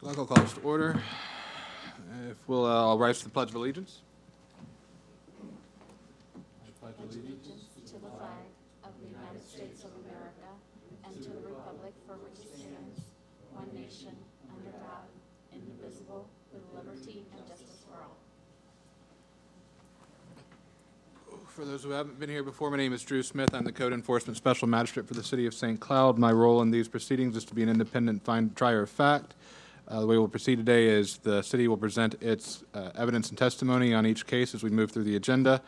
Clerk will call us to order. If we'll all rise to the Pledge of Allegiance. I pledge allegiance To the flag of the United States of America and to the republic for which it stands, one nation, under God, indivisible, with liberty and justice for all. For those who haven't been here before, my name is Drew Smith. I'm the Code Enforcement Special Magistrate for the City of St. Cloud. My role in these proceedings is to be an independent trier of fact. The way we'll proceed today is the city will present its evidence and testimony on each case as we move through the agenda.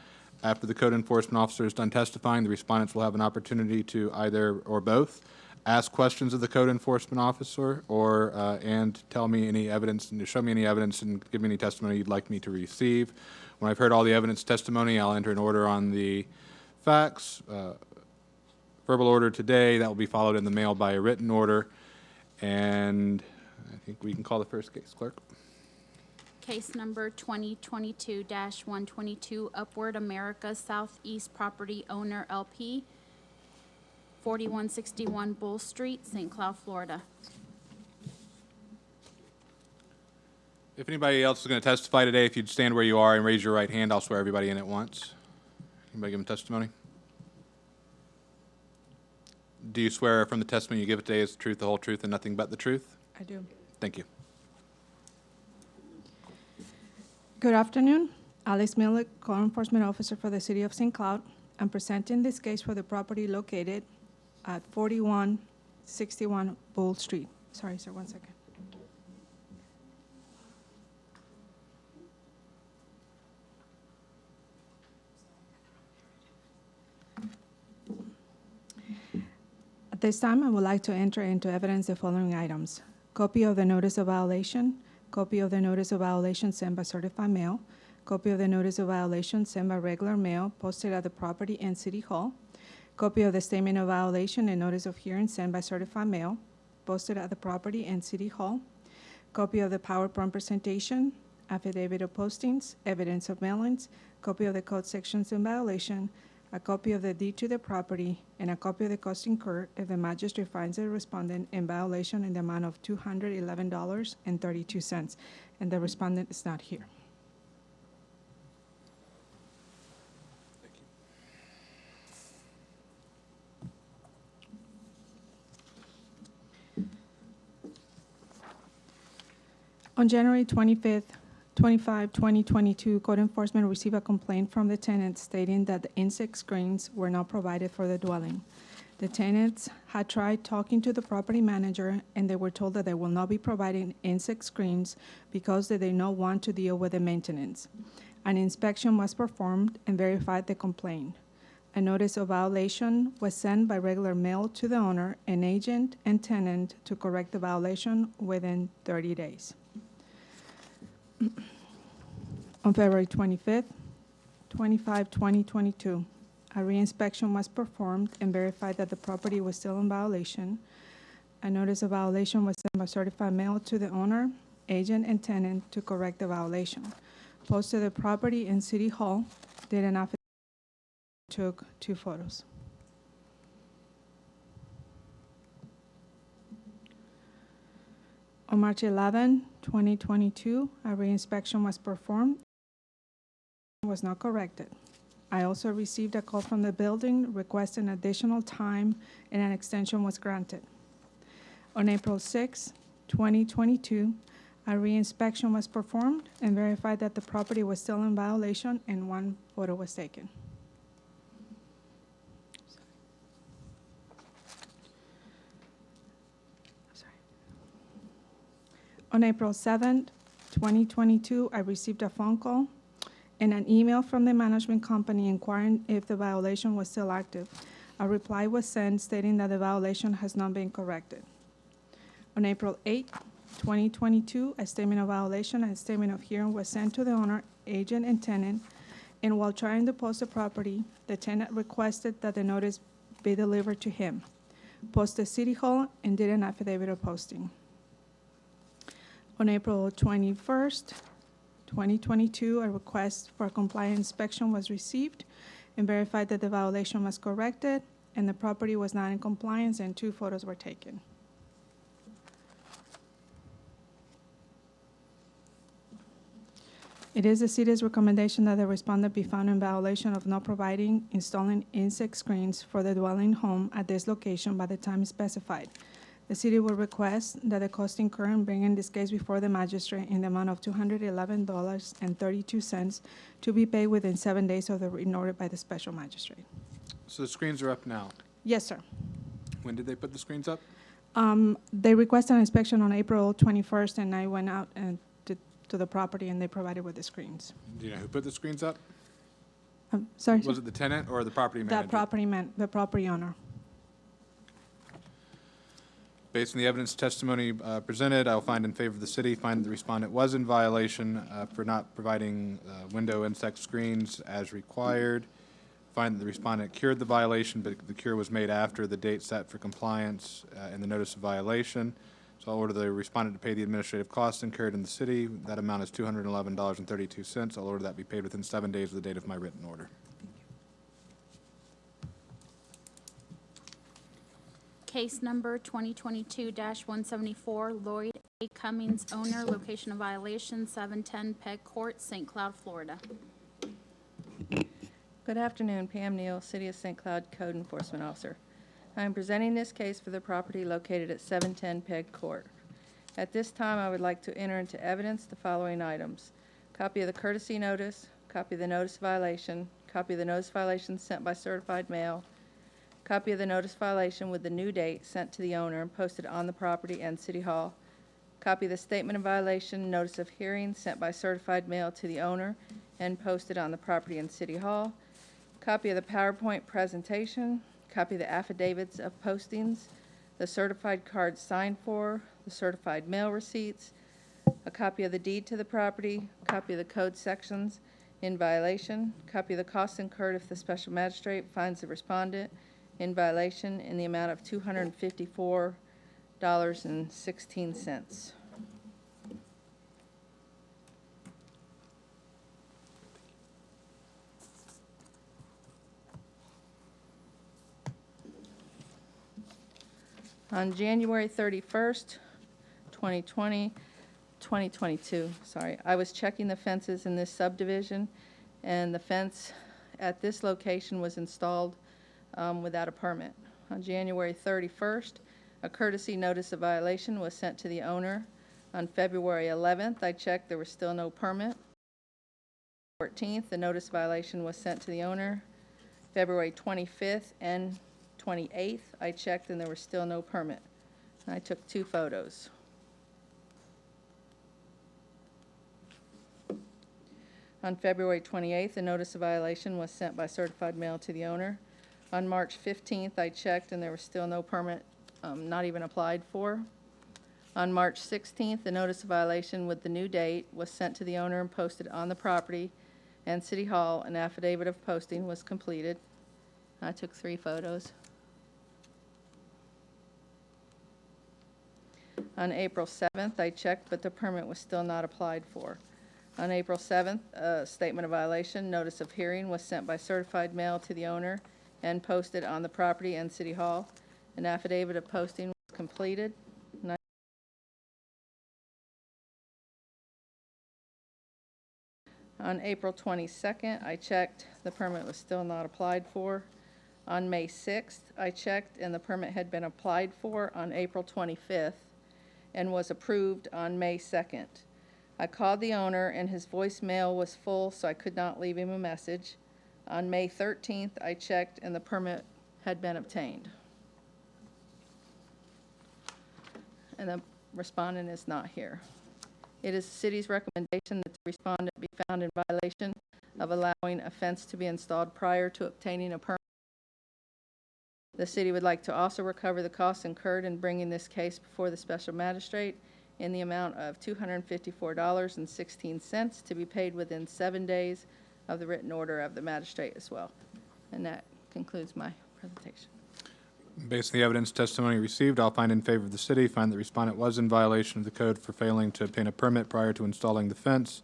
After the code enforcement officer is done testifying, the respondents will have an opportunity to either or both ask questions of the code enforcement officer or and tell me any evidence and show me any evidence and give me any testimony you'd like me to receive. When I've heard all the evidence testimony, I'll enter an order on the facts. Verbal order today, that will be followed in the mail by a written order. And I think we can call the first case, clerk. Case number 2022-122, Upward America Southeast Property Owner LP, 4161 Bull Street, St. Cloud, Florida. If anybody else is going to testify today, if you'd stand where you are and raise your right hand, I'll swear everybody in at once. Anybody give them testimony? Do you swear from the testimony you give today is the truth, the whole truth, and nothing but the truth? I do. Thank you. Good afternoon. Alice Miller, Code Enforcement Officer for the City of St. Cloud. I'm presenting this case for the property located at 4161 Bull Street. Sorry, sir, 1 second. At this time, I would like to enter into evidence the following items. Copy of the notice of violation, copy of the notice of violation sent by certified mail, copy of the notice of violation sent by regular mail posted at the property and City Hall, copy of the statement of violation and notice of hearing sent by certified mail posted at the property and City Hall, copy of the PowerPoint presentation, affidavit of postings, evidence of mailings, copy of the code sections in violation, a copy of the deed to the property, and a copy of the cost incurred if the magistrate finds the respondent in violation in the amount of $211.32, and the respondent is not here. Thank you. On January 25th, 2022, Code Enforcement received a complaint from the tenant stating that the insect screens were not provided for the dwelling. The tenants had tried talking to the property manager, and they were told that they will not be providing insect screens because they did not want to deal with the maintenance. An inspection was performed and verified the complaint. A notice of violation was sent by regular mail to the owner, an agent, and tenant to correct the violation within 30 days. On February 25th, 2022, a reinspection was performed and verified that the property was still in violation. A notice of violation was sent by certified mail to the owner, agent, and tenant to correct the violation. Posted the property in City Hall, did an affidavit, took 2 photos. On March 11, 2022, a reinspection was performed, was not corrected. I also received a call from the building requesting additional time, and an extension was granted. On April 6, 2022, a reinspection was performed and verified that the property was still in violation, and 1 photo was taken. On April 7th, 2022, I received a phone call and an email from the management company inquiring if the violation was still active. A reply was sent stating that the violation has not been corrected. On April 8th, 2022, a statement of violation and a statement of hearing was sent to the owner, agent, and tenant, and while trying to post the property, the tenant requested that the notice be delivered to him, posted City Hall, and did an affidavit of posting. On April 21st, 2022, a request for a compliance inspection was received and verified that the violation was corrected and the property was not in compliance, and 2 photos were taken. It is the city's recommendation that the respondent be found in violation of not providing, installing insect screens for the dwelling home at this location by the time specified. The city will request that the cost incurred in bringing this case before the magistrate in the amount of $211.32 to be paid within 7 days of the written order by the special magistrate. So the screens are up now. Yes, sir. When did they put the screens up? They requested an inspection on April 21st, and I went out and to the property, and they provided with the screens. Do you know who put the screens up? Sorry, Was it the tenant or the property manager? the property owner. Based on the evidence testimony presented, I will find in favor of the city, find that the respondent was in violation for not providing window insect screens as required, find that the respondent cured the violation, but the cure was made after the date set for compliance in the notice of violation. So I'll order the respondent to pay the administrative costs incurred in the city. That amount is $211.32. I'll order that be paid within 7 days of the date of my written order. Case number 2022-174, Lloyd A. Cummings, owner, location of violation, 710 Peg Court, St. Cloud, Florida. Good afternoon, Pam Neal, City of St. Cloud Code Enforcement Officer. I am presenting this case for the property located at 710 Peg Court. At this time, I would like to enter into evidence the following items: copy of the courtesy notice, copy of the notice violation, copy of the notice violation sent by certified mail, copy of the notice violation with the new date sent to the owner and posted on the property and City Hall, copy of the statement of violation, notice of hearing sent by certified mail to the owner and posted on the property and City Hall, copy of the PowerPoint presentation, copy of the affidavits of postings, the certified cards signed for, the certified mail receipts, a copy of the deed to the property, copy of the code sections in violation, copy of the costs incurred if the special magistrate finds the respondent in violation in the amount of $254.16. On January 31st, 2022, I was checking the fences in this subdivision, and the fence at this location was installed without a permit. On January 31st, a courtesy notice of violation was sent to the owner. On February 11th, I checked, there was still no permit. 14th, the notice violation was sent to the owner. February 25th and 28th, I checked and there was still no permit. I took 2 photos. On February 28th, the notice of violation was sent by certified mail to the owner. On March 15th, I checked and there was still no permit, not even applied for. On March 16th, the notice of violation with the new date was sent to the owner and posted on the property and City Hall. An affidavit of posting was completed. I took 3 photos. On April 7th, I checked, but the permit was still not applied for. On April 7th, a statement of violation, notice of hearing was sent by certified mail to the owner and posted on the property and City Hall. An affidavit of posting was completed. On April 22nd, I checked, the permit was still not applied for. On May 6th, I checked and the permit had been applied for on April 25th and was approved on May 2nd. I called the owner and his voicemail was full, so I could not leave him a message. On May 13th, I checked and the permit had been obtained. And the respondent is not here. It is the city's recommendation that the respondent be found in violation of allowing a fence to be installed prior to obtaining a permit. The city would like to also recover the costs incurred in bringing this case before the special magistrate in the amount of $254.16 to be paid within 7 days of the written order of the magistrate as well. And that concludes my presentation. Based on the evidence testimony received, I'll find in favor of the city, find the respondent was in violation of the code for failing to obtain a permit prior to installing the fence,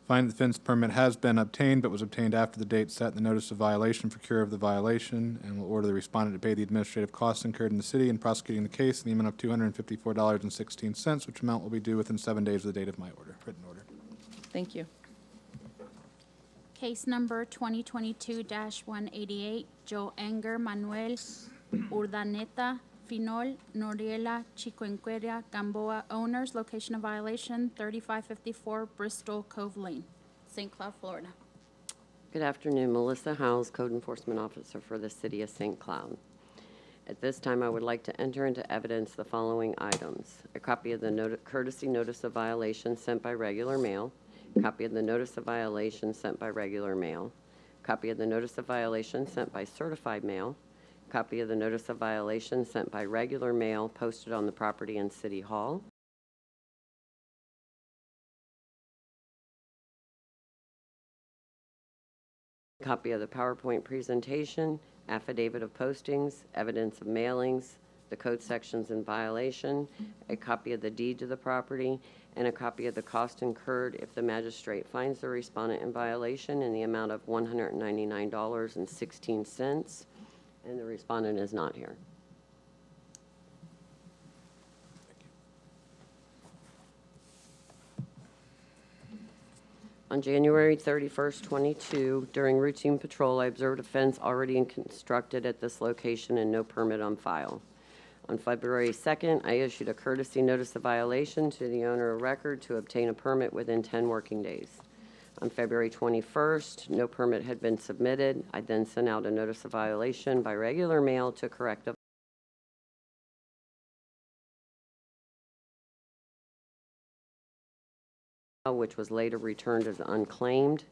find the fence permit has been obtained but was obtained after the date set in the notice of violation for cure of the violation, and will order the respondent to pay the administrative costs incurred in the city in prosecuting the case in the amount of $254.16, which amount will be due within 7 days of the date of my order, written order. Thank you. Case number 2022-188, Joe Anger Manuel Urdaneta Finol Noriela Chiquenqueria Gamboa owners, location of violation 3554 Bristol Cove Lane, St. Cloud, Florida. Good afternoon, Melissa Howells, Code Enforcement Officer for the City of St. Cloud. At this time, I would like to enter into evidence the following items: a copy of the courtesy notice of violation sent by regular mail, copy of the notice of violation sent by regular mail, copy of the notice of violation sent by certified mail, copy of the notice of violation sent by regular mail posted on the property in City Hall, copy of the PowerPoint presentation, affidavit of postings, evidence of mailings, the code sections in violation, a copy of the deed to the property, and a copy of the cost incurred if the magistrate finds the respondent in violation in the amount of $199.16, and the respondent is not here. On January 31st, 22, during routine patrol, I observed a fence already constructed at this location and no permit on file. On February 2nd, I issued a courtesy notice of violation to the owner of record to obtain a permit within 10 working days. On February 21st, no permit had been submitted. I then sent out a notice of violation by regular mail to correct the which was later returned as unclaimed.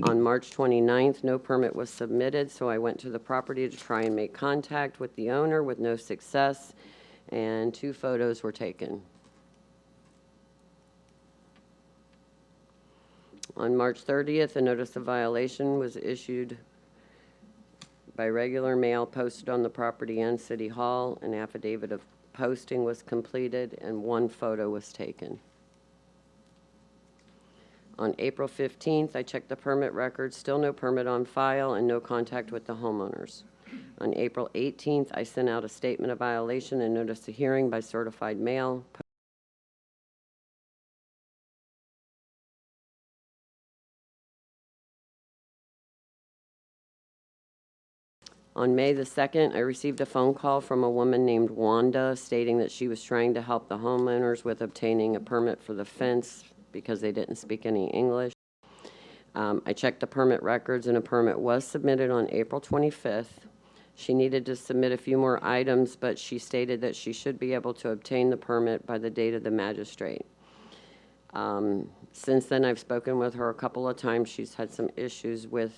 On March 29th, no permit was submitted, so I went to the property to try and make contact with the owner with no success, and 2 photos were taken. On March 30th, a notice of violation was issued by regular mail posted on the property and City Hall. An affidavit of posting was completed, and 1 photo was taken. On April 15th, I checked the permit records, still no permit on file and no contact with the homeowners. On April 18th, I sent out a statement of violation and notice of hearing by certified mail. On May the 2nd, I received a phone call from a woman named Wanda stating that she was trying to help the homeowners with obtaining a permit for the fence because they didn't speak any English. I checked the permit records, and a permit was submitted on April 25th. She needed to submit a few more items, but she stated that she should be able to obtain the permit by the date of the magistrate. Since then, I've spoken with her a couple of times. She's had some issues with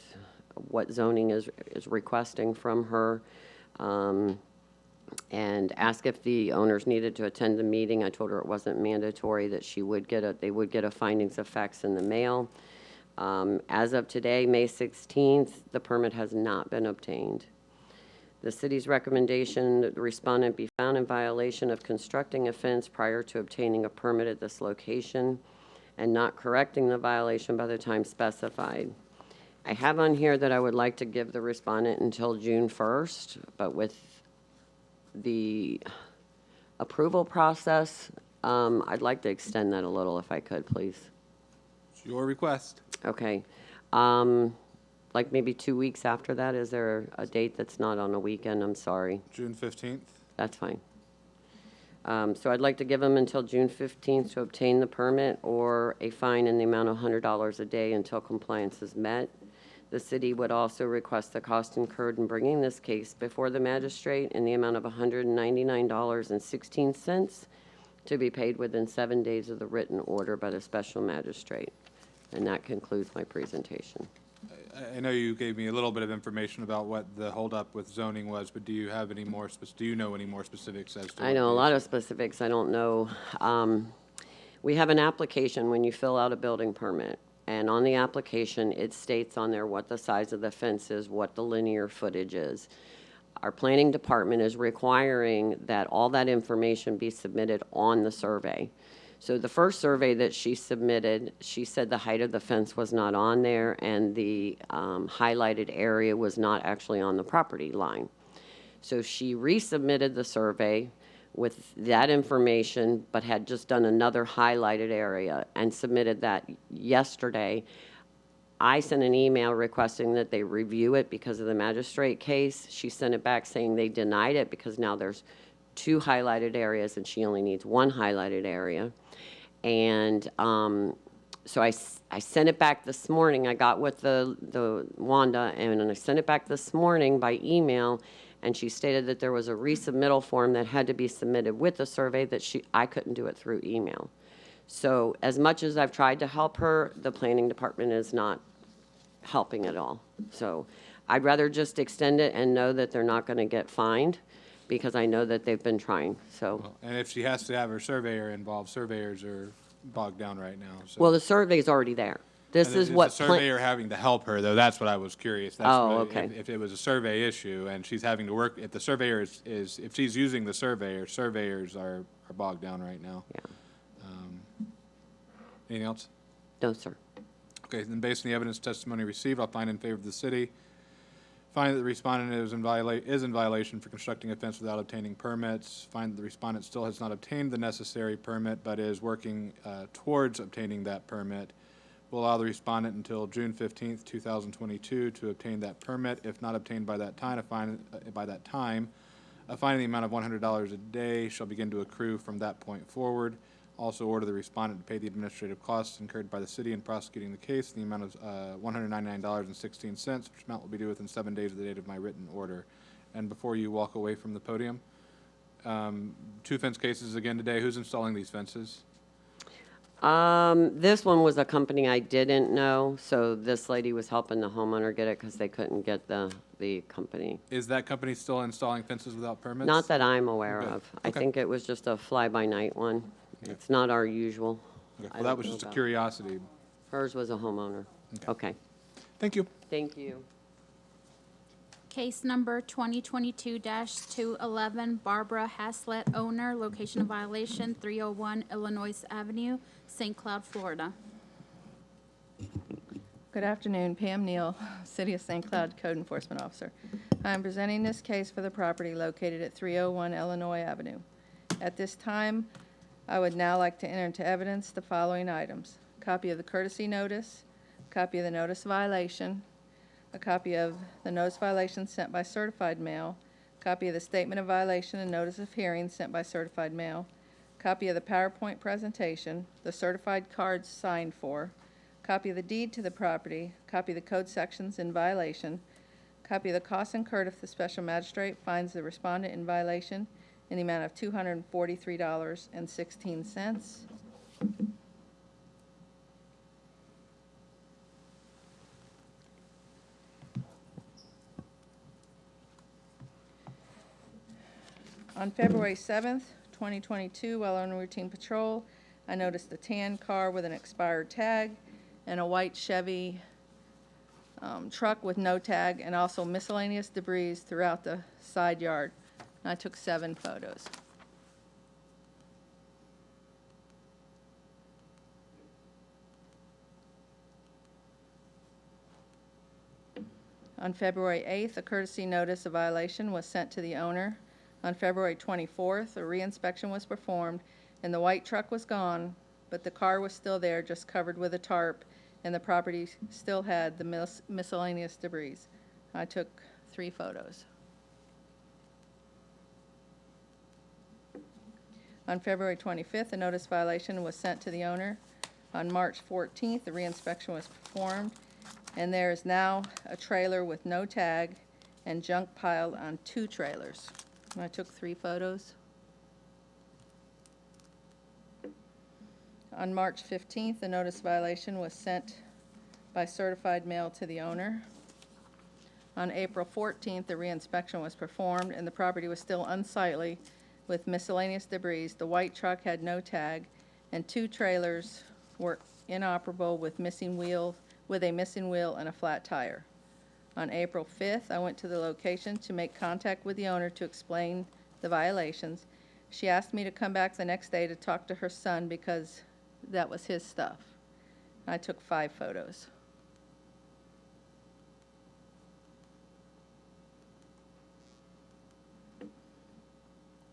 what zoning is requesting from her, and asked if the owners needed to attend the meeting. I told her it wasn't mandatory, that they would get a findings of facts in the mail. As of today, May 16th, the permit has not been obtained. The city's recommendation that the respondent be found in violation of constructing a fence prior to obtaining a permit at this location and not correcting the violation by the time specified. I have on here that I would like to give the respondent until June 1st, but with the approval process, I'd like to extend that a little if I could, please. It's your request. Okay. Like maybe 2 weeks after that. Is there a date that's not on a weekend? I'm sorry. June 15th. That's fine. So I'd like to give them until June 15th to obtain the permit, or a fine in the amount of $100 a day until compliance is met. The city would also request the cost incurred in bringing this case before the magistrate in the amount of $199.16 to be paid within 7 days of the written order by the special magistrate. And that concludes my presentation. I know you gave me a little bit of information about what the holdup with zoning was, but do you have any more, do you know any more specifics as to? I know a lot of specifics. I don't know. We have an application when you fill out a building permit. And on the application, it states on there what the size of the fence is, what the linear footage is. Our planning department is requiring that all that information be submitted on the survey. So the first survey that she submitted, she said the height of the fence was not on there, and the highlighted area was not actually on the property line. So she resubmitted the survey with that information, but had just done another highlighted area and submitted that yesterday. I sent an email requesting that they review it because of the magistrate case. She sent it back saying they denied it because now there's 2 highlighted areas and she only needs 1 highlighted area. And so I sent it back this morning. I got with the Wanda, and I sent it back this morning by email, and she stated that there was a resubmittal form that had to be submitted with the survey that I couldn't do it through email. So as much as I've tried to help her, the planning department is not helping at all. So I'd rather just extend it and know that they're not going to get fined, because I know that they've been trying, so. And if she has to have her surveyor involved, surveyors are bogged down right now, so. Well, the survey's already there. This is what. The surveyor having to help her, though, that's what I was curious. That's Oh, what- okay. If it was a survey issue and she's having to work, if the surveyor is, if she's using the surveyor, surveyors are bogged down right now. Yeah. Anything else? No, sir. Okay, then based on the evidence testimony received, I'll find in favor of the city. Find that the respondent is in violation for constructing a fence without obtaining permits. Find that the respondent still has not obtained the necessary permit, but is working towards obtaining that permit. Will allow the respondent until June 15th, 2022 to obtain that permit. If not obtained by that time, a fine in the amount of $100 a day shall begin to accrue from that point forward. Also order the respondent to pay the administrative costs incurred by the city in prosecuting the case in the amount of $199.16, which amount will be due within 7 days of the date of my written order. And before you walk away from the podium, 2 fence cases again today. Who's installing these fences? This one was a company I didn't know, so this lady was helping the homeowner get it because they couldn't get the company. Is that company still installing fences without permits? Not that I'm aware Okay. of. I Okay. think it was just a fly-by-night one. Okay. It's not our usual. Okay. I Well, that don't was know just a about- curiosity. Hers was a homeowner. Okay. Thank you. Thank you. Case number 2022-211, Barbara Haslet, owner, location of violation 301 Illinois Avenue, St. Cloud, Florida. Good afternoon, Pam Neal, City of St. Cloud Code Enforcement Officer. I am presenting this case for the property located at 301 Illinois Avenue. At this time, I would now like to enter into evidence the following items: copy of the courtesy notice, copy of the notice violation, a copy of the notice violation sent by certified mail, copy of the statement of violation and notice of hearing sent by certified mail, copy of the PowerPoint presentation, the certified cards signed for, copy of the deed to the property, copy of the code sections in violation, copy of the costs incurred if the special magistrate finds the respondent in violation in the amount of $243.16. On February 7th, 2022, while on routine patrol, I noticed a tan car with an expired tag and a white Chevy truck with no tag, and also miscellaneous debris throughout the side yard. And I took 7 photos. On February 8th, a courtesy notice of violation was sent to the owner. On February 24th, a reinspection was performed, and the white truck was gone, but the car was still there, just covered with a tarp, and the property still had the miscellaneous debris. I took 3 photos. On February 25th, a notice violation was sent to the owner. On March 14th, the reinspection was performed, and there is now a trailer with no tag and junk piled on 2 trailers. And I took 3 photos. On March 15th, the notice violation was sent by certified mail to the owner. On April 14th, the reinspection was performed, and the property was still unsightly with miscellaneous debris. The white truck had no tag, and 2 trailers were inoperable with a missing wheel and a flat tire. On April 5th, I went to the location to make contact with the owner to explain the violations. She asked me to come back the next day to talk to her son because that was his stuff. I took 5 photos.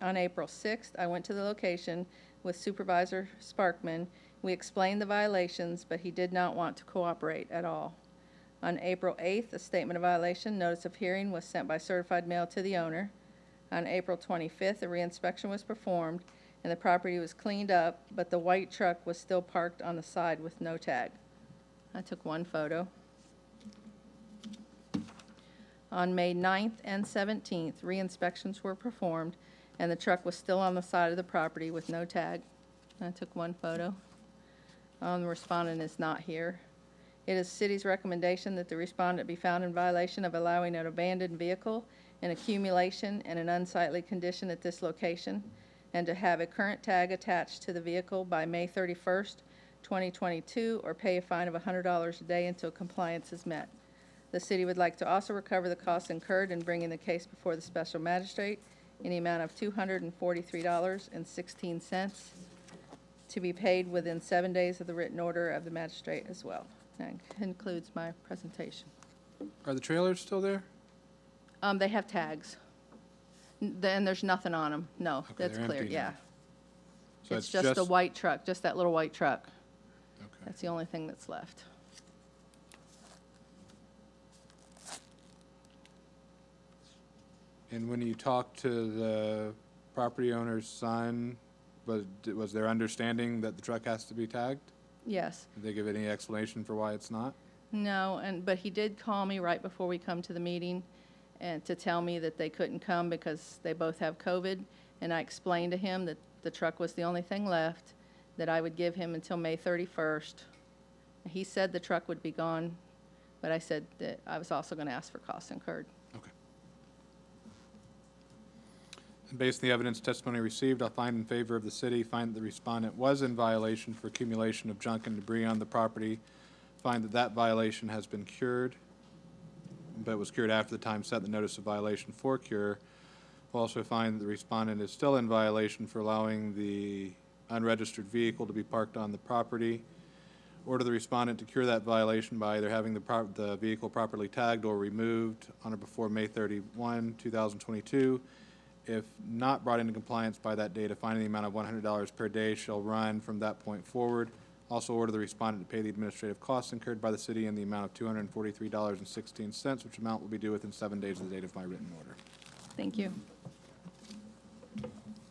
On April 6th, I went to the location with Supervisor Sparkman. We explained the violations, but he did not want to cooperate at all. On April 8th, a statement of violation, notice of hearing, was sent by certified mail to the owner. On April 25th, a reinspection was performed, and the property was cleaned up, but the white truck was still parked on the side with no tag. I took one photo. On May 9th and 17th, re-inspections were performed, and the truck was still on the side of the property with no tag. I took one photo. The respondent is not here. It is the city's recommendation that the respondent be found in violation of allowing an abandoned vehicle in accumulation and an unsightly condition at this location, and to have a current tag attached to the vehicle by May 31st, 2022, or pay a fine of $100 a day until compliance is met. The city would like to also recover the costs incurred in bringing the case before the special magistrate in the amount of $243.16 to be paid within 7 days of the written order of the magistrate as well. That concludes my presentation. Are the trailers still there? They have tags. And there's nothing on them. No, Okay, that's they're clear, empty now. yeah. So It's just a white truck, just that little white truck. Okay. That's the only thing that's left. And when you talked to the property owner's son, was their understanding that the truck has to be tagged? Yes. Did they give any explanation for why it's not? No, but he did call me right before we come to the meeting and to tell me that they couldn't come because they both have COVID. And I explained to him that the truck was the only thing left, that I would give him until May 31st. He said the truck would be gone, but I said that I was also going to ask for costs incurred. Okay. And based on the evidence testimony received, I'll find in favor of the city, find that the respondent was in violation for accumulation of junk and debris on the property, find that that violation has been cured, but was cured after the time set the notice of violation for cure. We'll also find that the respondent is still in violation for allowing the unregistered vehicle to be parked on the property. Order the respondent to cure that violation by either having the vehicle properly tagged or removed on or before May 31, 2022. If not brought into compliance by that date, a fine in the amount of $100 per day shall run from that point forward. Also order the respondent to pay the administrative costs incurred by the city in the amount of $243.16, which amount will be due within 7 days of the date of my written order. Thank you.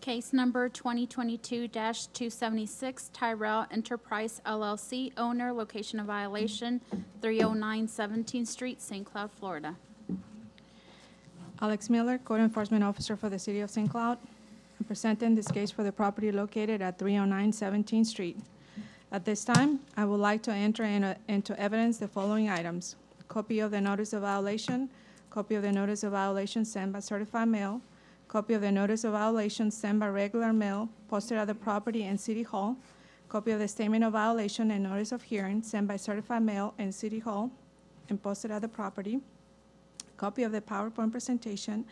Case number 2022-276, Tyrell Enterprise LLC, owner, location of violation, 309 17th Street, St. Cloud, Florida. Alex Miller, Code Enforcement Officer for the City of St. Cloud. I'm presenting this case for the property located at 309 17th Street. At this time, I would like to enter into evidence the following items: copy of the notice of violation, copy of the notice of violation sent by certified mail, copy of the notice of violation sent by regular mail, posted at the property and City Hall, copy of the statement of violation and notice of hearing sent by certified mail and City Hall and posted at the property, copy of the PowerPoint presentation,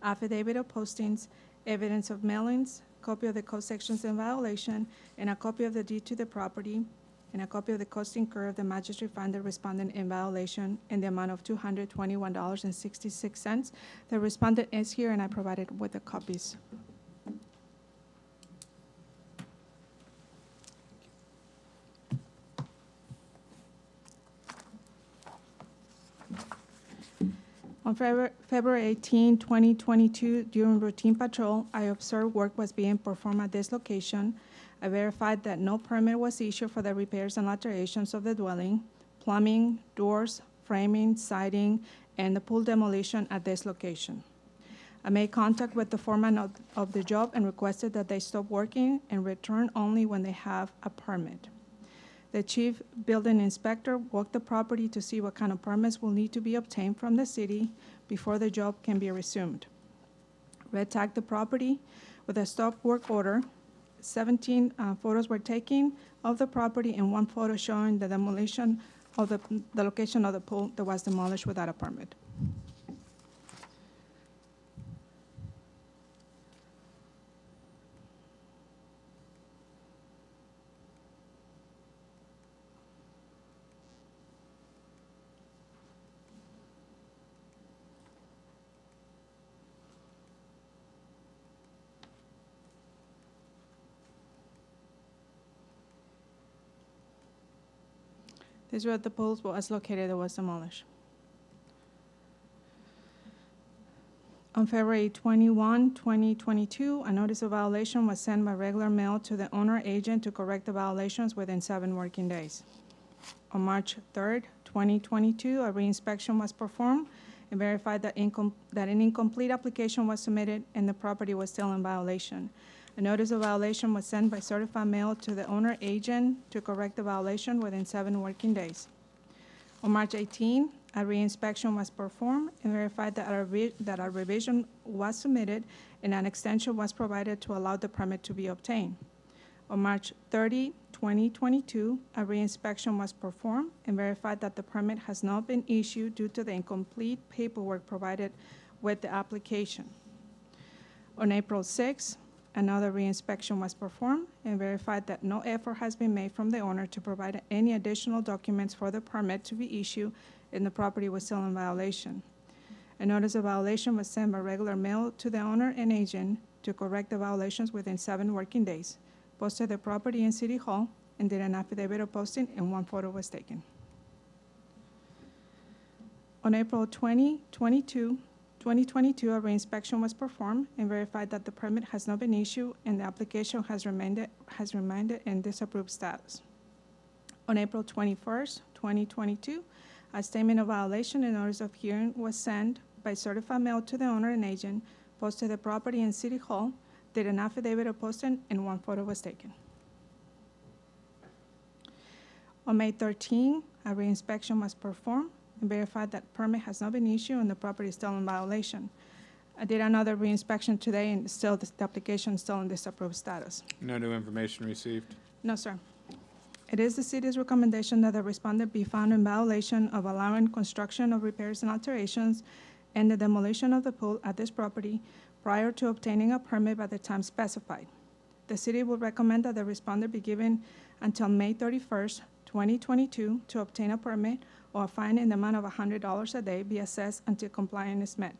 affidavit of postings, evidence of mailings, copy of the code sections in violation, and a copy of the deed to the property, and a copy of the cost incurred of the magistrate found the respondent in violation in the amount of $221.66. The respondent is here, and I provided with the copies. On February 18, 2022, during routine patrol, I observed work was being performed at this location. I verified that no permit was issued for the repairs and alterations of the dwelling, plumbing, doors, framing, siding, and the pool demolition at this location. I made contact with the foreman of the job and requested that they stop working and return only when they have a permit. The chief building inspector walked the property to see what kind of permits will need to be obtained from the city before the job can be resumed. Red tagged the property with a stop work order. 17 photos were taken of the property and one photo showing the demolition of the location of the pool that was demolished without a permit. This is where the pool was located that was demolished. On February 21, 2022, a notice of violation was sent by regular mail to the owner agent to correct the violations within 7 working days. On March 3, 2022, a reinspection was performed and verified that an incomplete application was submitted and the property was still in violation. A notice of violation was sent by certified mail to the owner agent to correct the violation within 7 working days. On March 18, a reinspection was performed and verified that a revision was submitted and an extension was provided to allow the permit to be obtained. On March 30, 2022, a reinspection was performed and verified that the permit has not been issued due to the incomplete paperwork provided with the application. On April 6, another reinspection was performed and verified that no effort has been made from the owner to provide any additional documents for the permit to be issued and the property was still in violation. A notice of violation was sent by regular mail to the owner and agent to correct the violations within 7 working days, posted the property in City Hall, and did an affidavit of posting, and 1 photo was taken. On April 2022, a reinspection was performed and verified that the permit has not been issued and the application has remained in disapproved status. On April 21st, 2022, a statement of violation and notice of hearing was sent by certified mail to the owner and agent, posted the property in City Hall, did an affidavit of posting, and 1 photo was taken. On May 13, a reinspection was performed and verified that permit has not been issued and the property is still in violation. I did another reinspection today and still the application is still in disapproved status. No new information received. No, sir. It is the city's recommendation that the respondent be found in violation of allowing construction of repairs and alterations and the demolition of the pool at this property prior to obtaining a permit by the time specified. The city will recommend that the respondent be given until May 31st, 2022 to obtain a permit or a fine in the amount of $100 a day be assessed until compliance is met.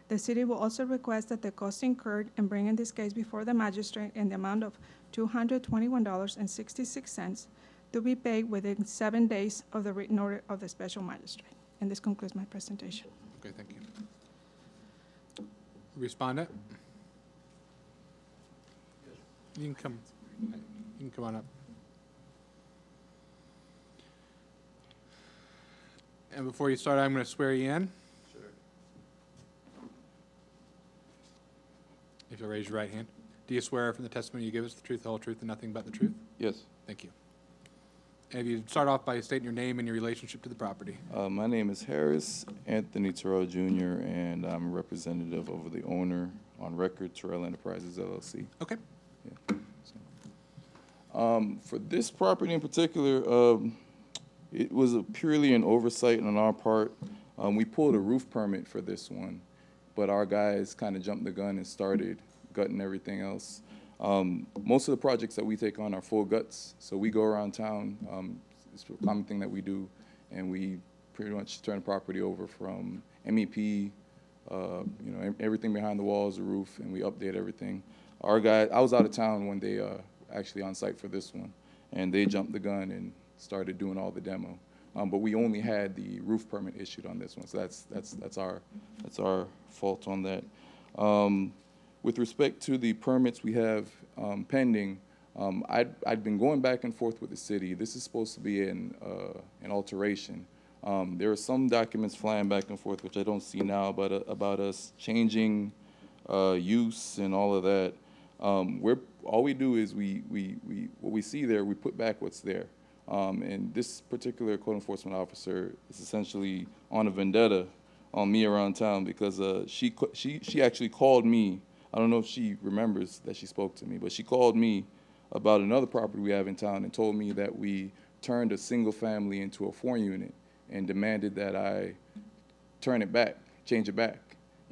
The city will also request that the cost incurred in bringing this case before the magistrate in the amount of $221.66 to be paid within 7 days of the written order of the special magistrate. And this concludes my presentation. Okay, thank you. Respondent? You can come on up. And before you start, I'm going to swear you in. Sure. If you'll raise your right hand. Do you swear from the testimony you give us the truth, the whole truth, and nothing but the truth? Yes. Thank you. And if you start off by stating your name and your relationship to the property. My name is Harris Anthony Tyrell Jr., and I'm a representative of the owner on record, Tyrell Enterprises, LLC. Okay. Yeah. For this property in particular, it was purely an oversight on our part. We pulled a roof permit for this one, but our guys kind of jumped the gun and started gutting everything else. Most of the projects that we take on are full guts, so we go around town. It's a common thing that we do, and we pretty much turn the property over from MEP, everything behind the walls, the roof, and we update everything. Our guy, I was out of town when they actually on site for this one, and they jumped the gun and started doing all the demo. But we only had the roof permit issued on this one, so that's our fault on that. With respect to the permits we have pending, I'd been going back and forth with the city. This is supposed to be an alteration. There are some documents flying back and forth, which I don't see now, about us changing use and all of that. All we do is what we see there, we put back what's there. And this particular code enforcement officer is essentially on a vendetta on me around town because she actually called me. I don't know if she remembers that she spoke to me, but she called me about another property we have in town and told me that we turned a single family into a 4-unit and demanded that I turn it back, change it back.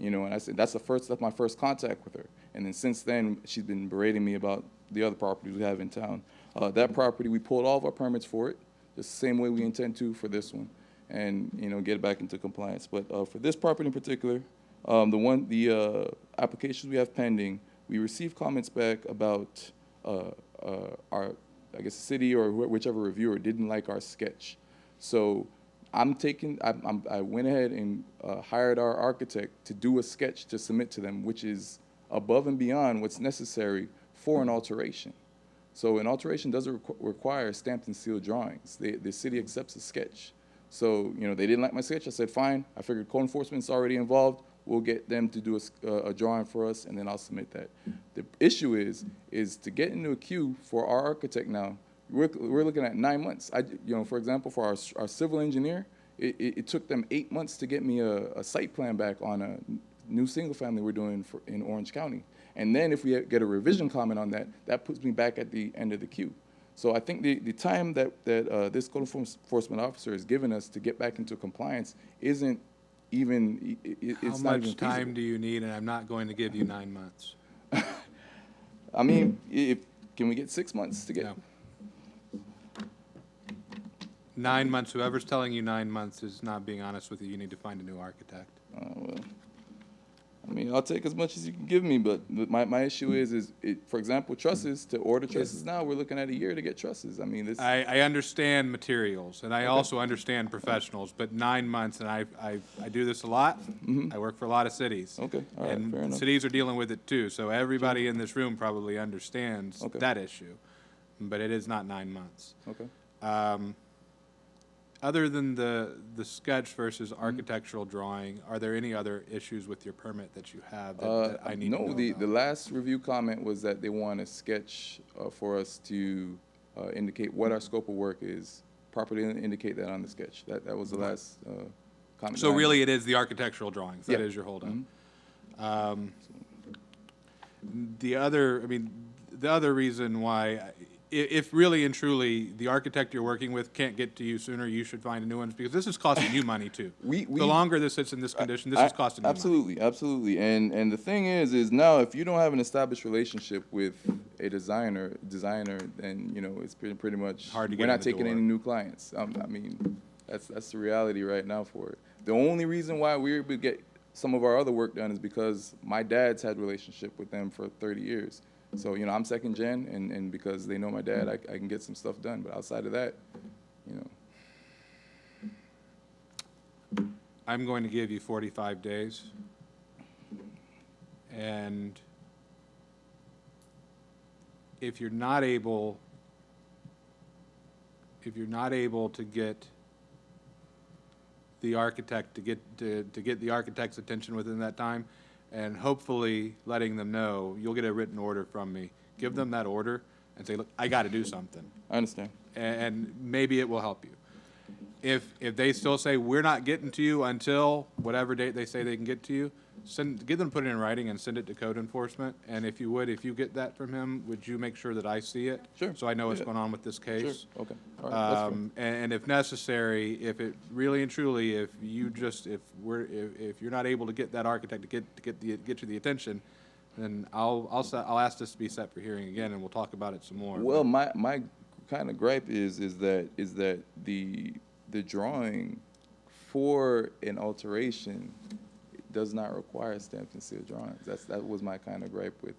And I said, that's my first contact with her. And then since then, she's been berating me about the other properties we have in town. That property, we pulled all of our permits for it, just the same way we intend to for this one, and get it back into compliance. But for this property in particular, the applications we have pending, we received comments back about our, I guess, the city or whichever reviewer didn't like our sketch. So I went ahead and hired our architect to do a sketch to submit to them, which is above and beyond what's necessary for an alteration. So an alteration doesn't require stamped and sealed drawings. The city accepts a sketch. So, you know, they didn't like my sketch. I said, fine. I figured code enforcement's already involved. We'll get them to do a drawing for us, and then I'll submit that. The issue is to get into a queue for our architect now. We're looking at 9 months. You know, for example, for our civil engineer, it took them 8 months to get me a site plan back on a new single family we're doing in Orange County. And then if we get a revision comment on that, that puts me back at the end of the queue. So I think the time that this code enforcement officer has given us to get back into compliance isn't even, it's not even How much feasible. time do you need? And I'm not going to give you 9 months. I mean, can we get 6 months to get? No. 9 months, whoever's telling you 9 months is not being honest with you. You need to find a new architect. Well, I mean, I'll take as much as you can give me, but my issue is for example, trusses. To order trusses now, we're looking at a year to get trusses. I mean, this. I understand materials, and I also understand professionals, but 9 months, and I do this a lot. I work for a lot of cities. Okay, all right, fair And enough. cities are dealing with it too, so everybody in this room probably understands Okay. that issue, but it is not 9 months. Okay. Other than the sketch versus architectural drawing, are there any other issues with your permit that you have that I need to know No, about? the last review comment was that they want a sketch for us to indicate what our scope of work is, properly indicate that on the sketch. That was the last comment. So that I really, made. it is the architectural drawings, that Yeah. is your holdup. The other reason why, if really and truly the architect you're working with can't get to you sooner, you should find a new one, because this is costing you money too. The longer this sits in this condition, this is costing you money. Absolutely, absolutely. And the thing is now if you don't have an established relationship with a designer, then, you know, it's pretty much Hard to we're get not in the taking door. any new clients. I mean, that's the reality right now for it. The only reason why we're able to get some of our other work done is because my dad's had relationship with them for 30 years. So, you know, I'm second gen, and because they know my dad, I can get some stuff done. But outside of that, you know. I'm going to give you 45 days. And if you're not able to get the architect to get the architect's attention within that time, and hopefully letting them know, you'll get a written order from me. Give them that order and say, look, I got to do something. I understand. And maybe it will help you. If they still say, we're not getting to you until whatever date they say they can get to you, get them to put it in writing and send it to code enforcement. And if you get that from him, would you make sure that I see it? Sure. So I know what's Yeah. going on with this Sure. case. Okay. All right. That's fine. And if necessary, if it really and truly, if you're not able to get that architect to get you the attention, then I'll ask this to be set for hearing again, and we'll talk about it some more. Well, my kind of gripe is that the drawing for an alteration does not require stamped and sealed drawings. That was my kind of gripe with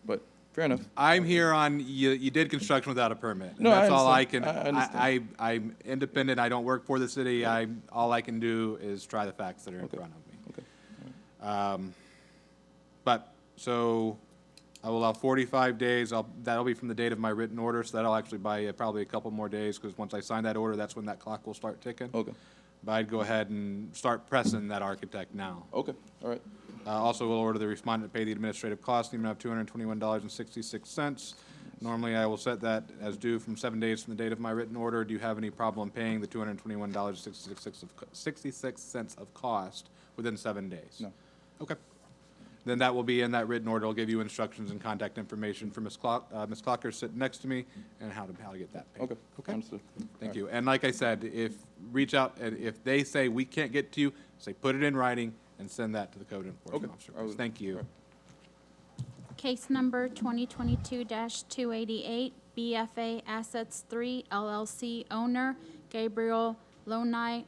but fair enough. I'm here on, you did construction without a permit. No, I That's all I understand. can, I understand. I'm independent, I don't work for the city, all I can do is try the facts that are in Okay. front of me. Okay. So I will allow 45 days, that'll be from the date of my written order, so that'll actually buy you probably a couple more days, because once I sign that order, that's when that clock will start ticking. Okay. But I'd go ahead and start pressing that architect now. Okay. All right. Also, we'll order the respondent to pay the administrative costs in the amount of $221.66. Normally, I will set that as due from 7 days from the date of my written order. Do you have any problem paying the $221.66 of cost within 7 days? No. Okay. Then that will be in that written order. I'll give you instructions and contact information for Ms. Clocker sitting next to me, and how to get that paid. Okay. Okay? Understood. Thank you. And like I said, reach out, and if they say we can't get to you, say put it in writing and send that to the code enforcement Okay. officer. I will. Thank you. All right. Case number 2022-288, BFA Assets 3 LLC owner Gabriel Lonai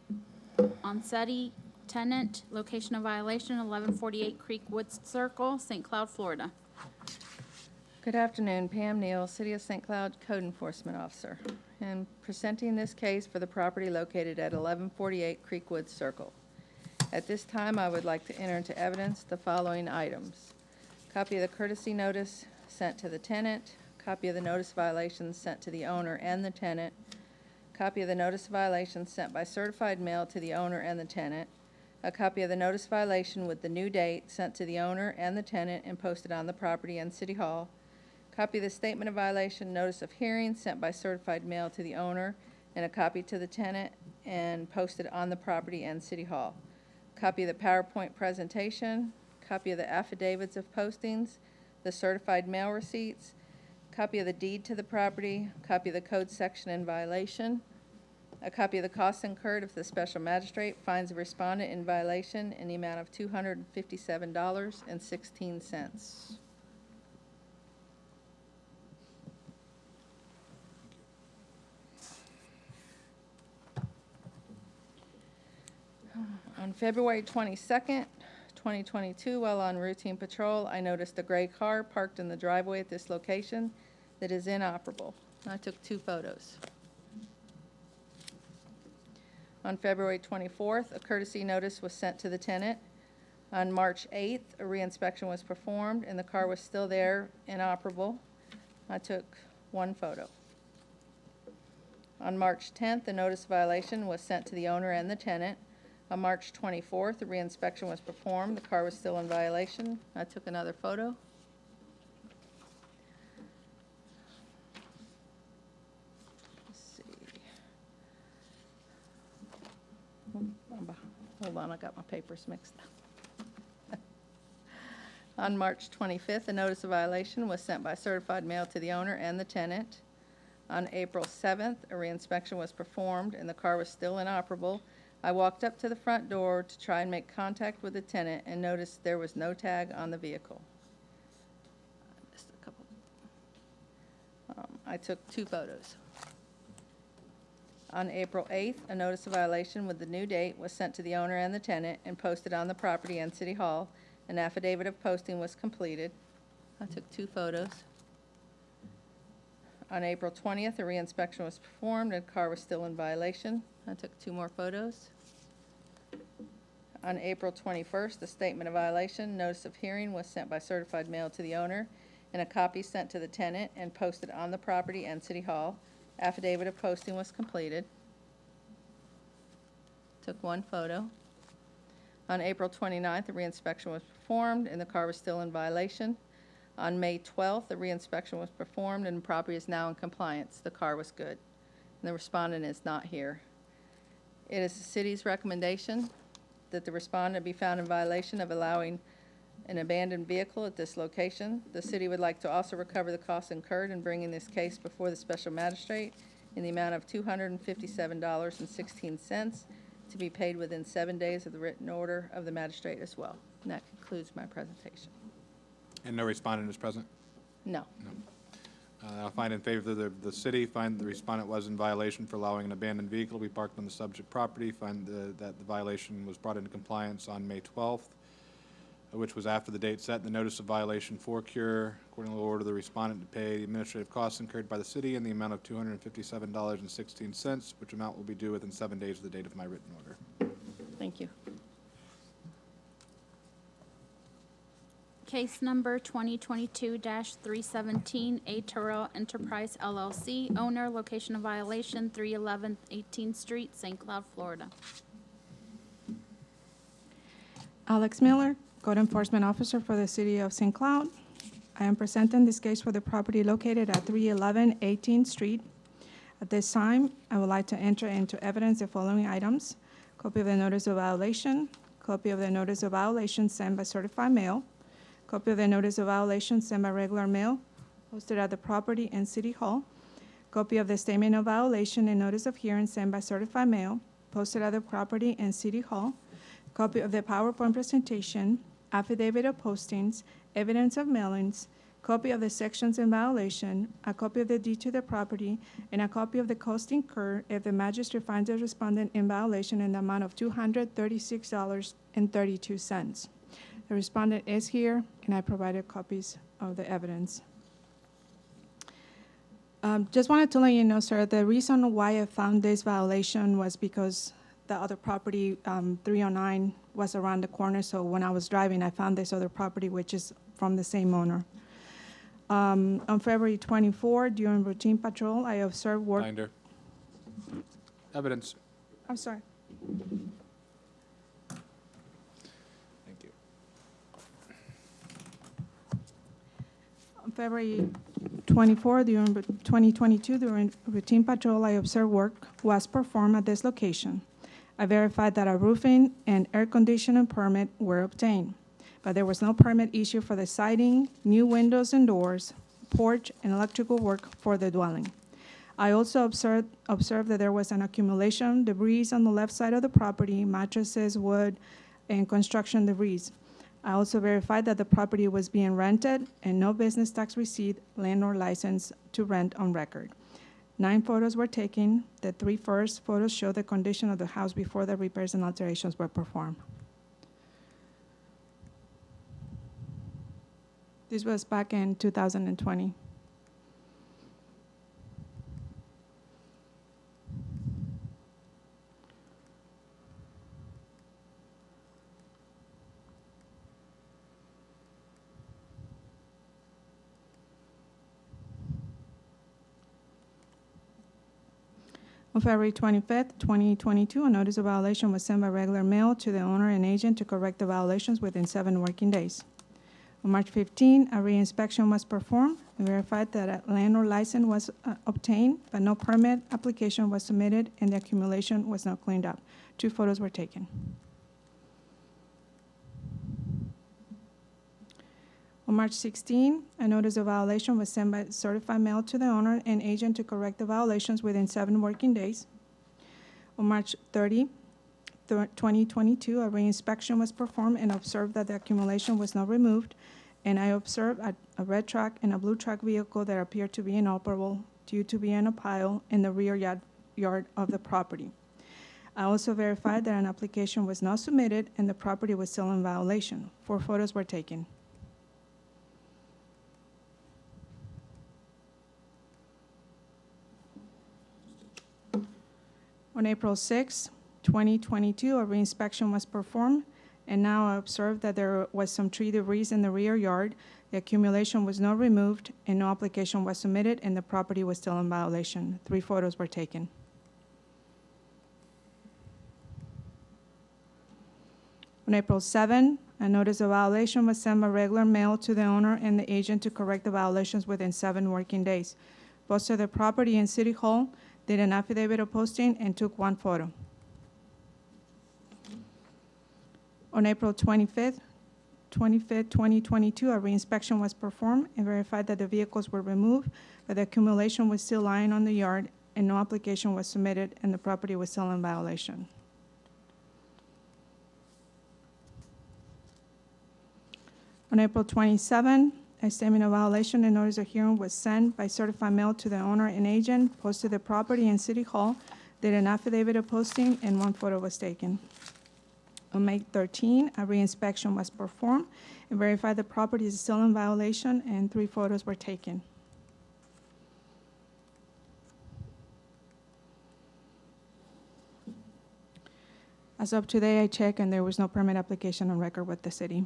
Onsetti, tenant, location of violation 1148 Creek Woods Circle, St. Cloud, Florida. Good afternoon, Pam Neal, City of St. Cloud Code Enforcement Officer, and presenting this case for the property located at 1148 Creekwood Circle. At this time, I would like to enter into evidence the following items: copy of the courtesy notice sent to the tenant, copy of the notice violations sent to the owner and the tenant, copy of the notice violation sent by certified mail to the owner and the tenant, a copy of the notice violation with the new date sent to the owner and the tenant and posted on the property and City Hall, copy of the statement of violation notice of hearing sent by certified mail to the owner and a copy to the tenant and posted on the property and City Hall, copy of the PowerPoint presentation, copy of the affidavits of postings, the certified mail receipts, copy of the deed to the property, copy of the code section in violation, a copy of the costs incurred if the special magistrate finds a respondent in violation in the amount of $257.16. On February 22nd, 2022, while on routine patrol, I noticed a gray car parked in the driveway at this location that is inoperable. I took 2 photos. On February 24th, a courtesy notice was sent to the tenant. On March 8th, a reinspection was performed and the car was still there, inoperable. I took 1 photo. On March 10th, a notice of violation was sent to the owner and the tenant. On March 24th, a reinspection was performed. The car was still in violation. I took another photo. Let's see. Hold on, I got my papers mixed up. On March 25th, a notice of violation was sent by certified mail to the owner and the tenant. On April 7th, a reinspection was performed and the car was still inoperable. I walked up to the front door to try and make contact with the tenant and noticed there was no tag on the vehicle. Just a couple. I took 2 photos. On April 8th, a notice of violation with the new date was sent to the owner and the tenant and posted on the property and City Hall. An affidavit of posting was completed. I took 2 photos. On April 20th, a reinspection was performed and the car was still in violation. I took 2 more photos. On April 21st, a statement of violation, notice of hearing was sent by certified mail to the owner and a copy sent to the tenant and posted on the property and City Hall. Affidavit of posting was completed. Took 1 photo. On April 29th, a reinspection was performed and the car was still in violation. On May 12th, the reinspection was performed and the property is now in compliance. The car was good. And the respondent is not here. It is the city's recommendation that the respondent be found in violation of allowing an abandoned vehicle at this location. The city would like to also recover the costs incurred in bringing this case before the special magistrate in the amount of $257.16 to be paid within 7 days of the written order of the magistrate as well. And that concludes my presentation. And no respondent is present? No. I'll find in favor of the city, find the respondent was in violation for allowing an abandoned vehicle to be parked on the subject property, find that the violation was brought into compliance on May 12th, which was after the date set. The notice of violation for cure, accordingly order the respondent to pay the administrative costs incurred by the city in the amount of $257.16, which amount will be due within 7 days of the date of my written order. Thank you. Case number 2022-317, A Tyrell Enterprise LLC, owner, location of violation, 311 18th Street, St. Cloud, Florida. Alex Miller, Code Enforcement Officer for the City of St. Cloud. I am presenting this case for the property located at 311 18th Street. At this time, I would like to enter into evidence the following items: copy of the notice of violation, copy of the notice of violation sent by certified mail, copy of the notice of violation sent by regular mail, posted at the property and City Hall, copy of the statement of violation and notice of hearing sent by certified mail, posted at the property and City Hall, copy of the PowerPoint presentation, affidavit of postings, evidence of mailings, copy of the sections in violation, a copy of the deed to the property, and a copy of the cost incurred if the magistrate finds the respondent in violation in the amount of $236.32. The respondent is here, and I provided copies of the evidence. Just wanted to let you know, sir, the reason why I found this violation was because the other property, 309, was around the corner. So when I was driving, I found this other property, which is from the same owner. On February 24, during routine patrol, I observed work. Binder. Evidence. I'm sorry. Thank you. On February 24, during 2022, during routine patrol, I observed work was performed at this location. I verified that a roofing and air conditioning permit were obtained, but there was no permit issued for the siding, new windows and doors, porch, and electrical work for the dwelling. I also observed that there was an accumulation debris on the left side of the property, mattresses, wood, and construction debris. I also verified that the property was being rented and no business tax receipt, landlord license to rent on record. 9 photos were taken. The 3 first photos show the condition of the house before the repairs and alterations were performed. This was back in 2020. On February 25th, 2022, a notice of violation was sent by regular mail to the owner and agent to correct the violations within 7 working days. On March 15, a re-inspection was performed and verified that a landlord license was obtained, but no permit application was submitted and the accumulation was not cleaned up. 2 photos were taken. On March 16, a notice of violation was sent by certified mail to the owner and agent to correct the violations within 7 working days. On March 30, 2022, a re-inspection was performed and observed that the accumulation was not removed, and I observed a red truck and a blue truck vehicle that appeared to be inoperable due to being in a pile in the rear yard of the property. I also verified that an application was not submitted and the property was still in violation. 4 photos were taken. On April 6, 2022, a re-inspection was performed, and now I observed that there was some tree debris in the rear yard. The accumulation was not removed, and no application was submitted, and the property was still in violation. 3 photos were taken. On April 7, a notice of violation was sent by regular mail to the owner and the agent to correct the violations within 7 working days. Posted the property in City Hall, did an affidavit of posting, and took 1 photo. On April 25th, 2022, a re-inspection was performed and verified that the vehicles were removed, but the accumulation was still lying on the yard and no application was submitted and the property was still in violation. On April 27, a statement of violation and notice of hearing was sent by certified mail to the owner and agent, posted the property in City Hall, did an affidavit of posting, and 1 photo was taken. On May 13, a re-inspection was performed and verified the property is still in violation, and 3 photos were taken. As of today, I checked and there was no permit application on record with the city.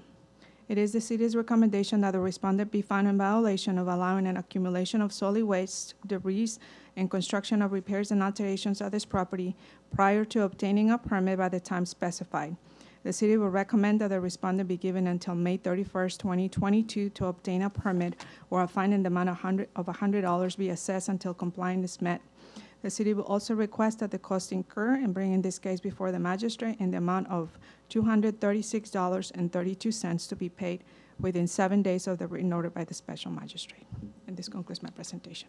It is the city's recommendation that the respondent be found in violation of allowing an accumulation of solid waste, debris, and construction of repairs and alterations of this property prior to obtaining a permit by the time specified. The city will recommend that the respondent be given until May 31st, 2022 to obtain a permit, or a fine in the amount of $100 be assessed until compliance is met. The city will also request that the cost incurred in bringing this case before the magistrate in the amount of $236.32 to be paid within 7 days of the written order by the special magistrate. And this concludes my presentation.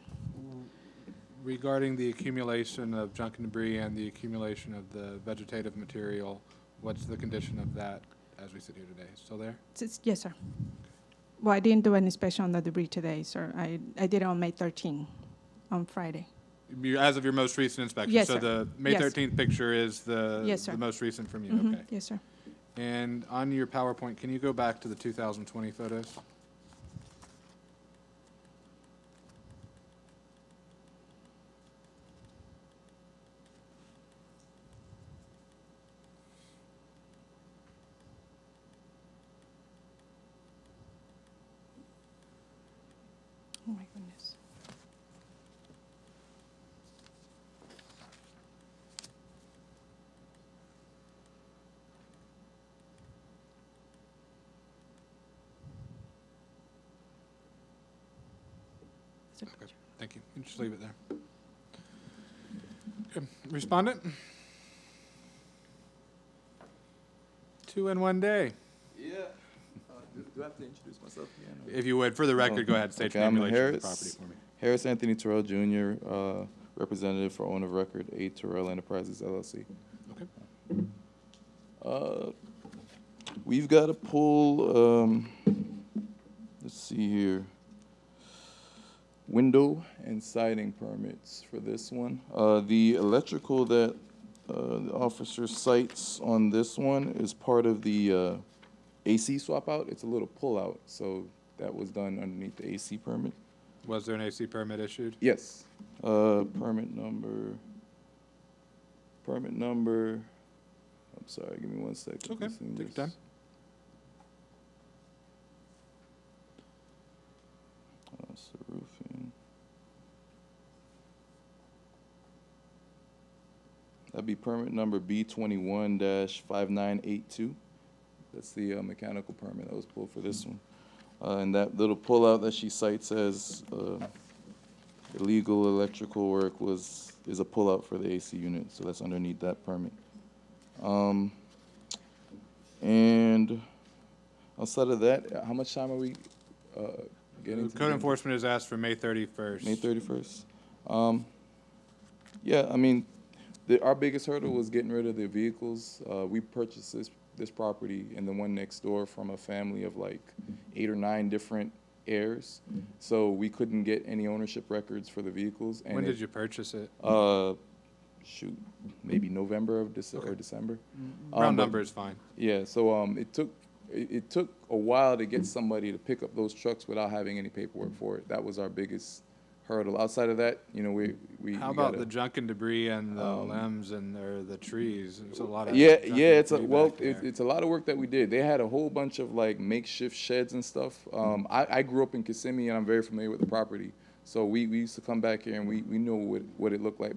Regarding the accumulation of junk and debris and the accumulation of the vegetative material, what's the condition of that as we sit here today? Still there? Yes, sir. Well, I didn't do an inspection on the debris today, sir. I did it on May 13, on Friday. As of your most recent inspection? Yes, so sir. the May Yes. 13th picture is Yes, sir. the most recent from you? Mhm. Okay. Yes, sir. And on your PowerPoint, can you go back to the 2020 photos? Oh, my goodness. Okay, thank you. You can just leave it there. Okay, Respondent? 2 in 1 day. Yeah. Do I have to introduce myself again? If you would, for the record, go ahead and state your Okay, name I'm in relation to the property Harris. for me. Harris Anthony Tyrell Jr., representative for owner of record, A. Tyrell Enterprises, LLC. Okay. We've got to pull, let's see here, window and siding permits for this one. The electrical that the officer cites on this one is part of the AC swap out. It's a little pull out, so that was done underneath the AC permit. Was there an AC permit issued? Yes. Permit number, I'm sorry, give me 1 second. It's okay. This thing Take your just- time. That's the roofing. That'd be permit number B21-5982. That's the mechanical permit that was pulled for this one. And that little pullout that she cites as illegal electrical work is a pullout for the AC unit, so that's underneath that permit. And outside of that, how much time are we getting? Code enforcement has asked for May 31st. May 31st. Yeah, I mean, our biggest hurdle was getting rid of the vehicles. We purchased this property and the one next door from a family of like 8 or 9 different heirs. So we couldn't get any ownership records for the vehicles. And When did you purchase it? Shoot, maybe November of or December. Round but- number is fine. Yeah, so it took a while to get somebody to pick up those trucks without having any paperwork for it. That was our biggest hurdle. Outside of that, you know, we How about the junk and debris and the limbs and the trees? There's a lot of Yeah, junk and it's debris back there. it's a lot of work that we did. They had a whole bunch of like makeshift sheds and stuff. I grew up in Kissimmee and I'm very familiar with the property. So we used to come back here and we knew what it looked like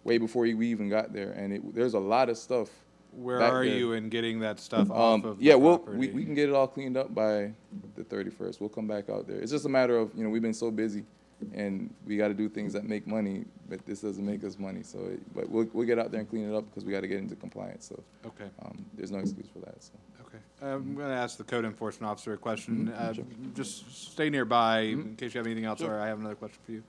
way before we even got there. And there's a lot of stuff. Where back are there. you in getting that stuff off of Yeah, the we property? can get it all cleaned up by the 31st. We'll come back out there. It's just a matter of, you know, we've been so busy and we got to do things that make money, but this doesn't make us money. So, but we'll get out there and clean it up because we got to get into compliance. So, Okay. there's no excuse for that. So. Okay. I'm going to ask the code enforcement officer a question. Sure. Just stay nearby in case you have anything else, or I have another question for you.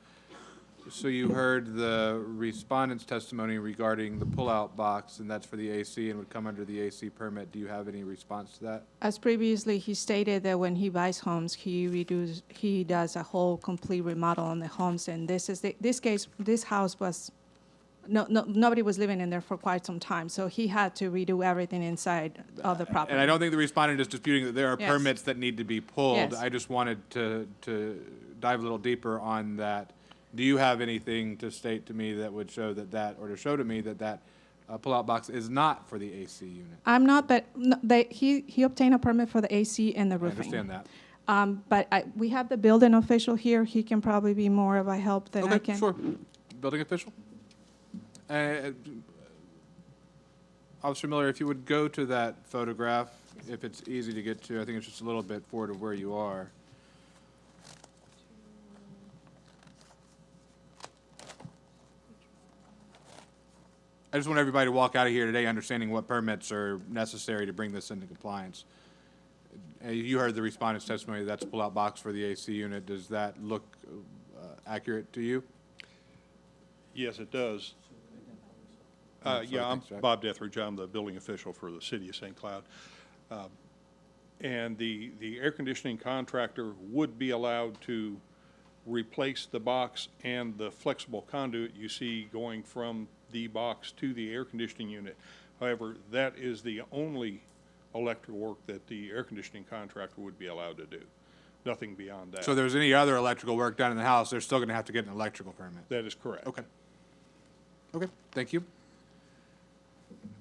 So you heard the respondent's testimony regarding the pull-out box, and that's for the AC and would come under the AC permit. Do you have any response to that? As previously, he stated that when he buys homes, he does a whole complete remodel on the homes, and this house was, nobody was living in there for quite some time, so he had to redo everything inside of the property. And I don't think the respondent is disputing that there are Yes. permits that need to be pulled. Yes. I just wanted to dive a little deeper on that. Do you have anything to state to me that would show or to show to me that pull-out box is not for the AC unit? I'm not, but he obtained a permit for the AC and the I roofing. understand that. But we have the building official here. He can probably be more of a help than I Okay, can. sure. Building official? Officer Miller, if you would go to that photograph, if it's easy to get to, I think it's just a little bit forward of where you are. I just want everybody to walk out of here today understanding what permits are necessary to bring this into compliance. You heard the respondent's testimony, that's a pull-out box for the AC unit. Does that look accurate to you? Yes, it does. sorry, Yeah, I'm thanks, Jack. Bob Deathridge. I'm the building official for the city of St. Cloud. And the air conditioning contractor would be allowed to replace the box and the flexible conduit you see going from the box to the air conditioning unit. However, that is the only electrical work that the air conditioning contractor would be allowed to do. Nothing beyond that. So if there's any other electrical work done in the house, they're still going to have to get an electrical permit? That is correct. Okay. Okay, thank you.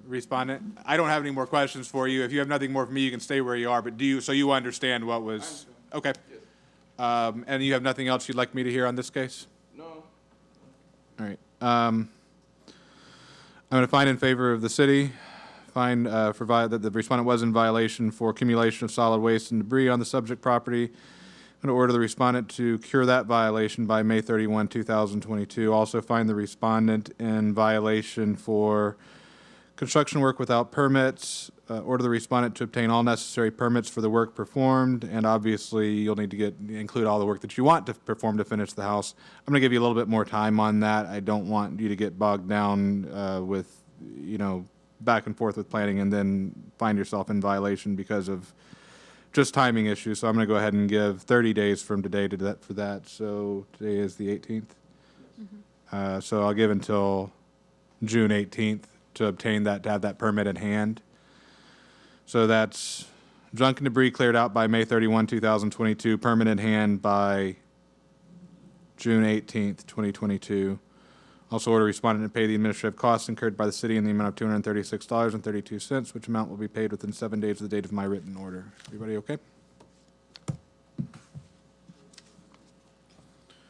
Respondent, I don't have any more questions for you. If you have nothing more for me, you can stay where you are, but so you understand what was? Okay. And you have nothing else you'd like me to hear on this case? No. All right. I'm going to find in favor of the city, find that the respondent was in violation for accumulation of solid waste and debris on the subject property. I'm going to order the respondent to cure that violation by May 31, 2022. Also find the respondent in violation for construction work without permits. Order the respondent to obtain all necessary permits for the work performed, and obviously you'll need to include all the work that you want to perform to finish the house. I'm going to give you a little bit more time on that. I don't want you to get bogged down with, back and forth with planning and then find yourself in violation because of just timing issues. So I'm going to go ahead and give 30 days from today for that. So today is the 18th. So I'll give until June 18th to obtain that, to have that permit in hand. So that's junk and debris cleared out by May 31, 2022, permit in hand by June 18th, 2022. Also order respondent to pay the administrative costs incurred by the city in the amount of $236.32, which amount will be paid within 7 days of the date of my written order. Everybody okay?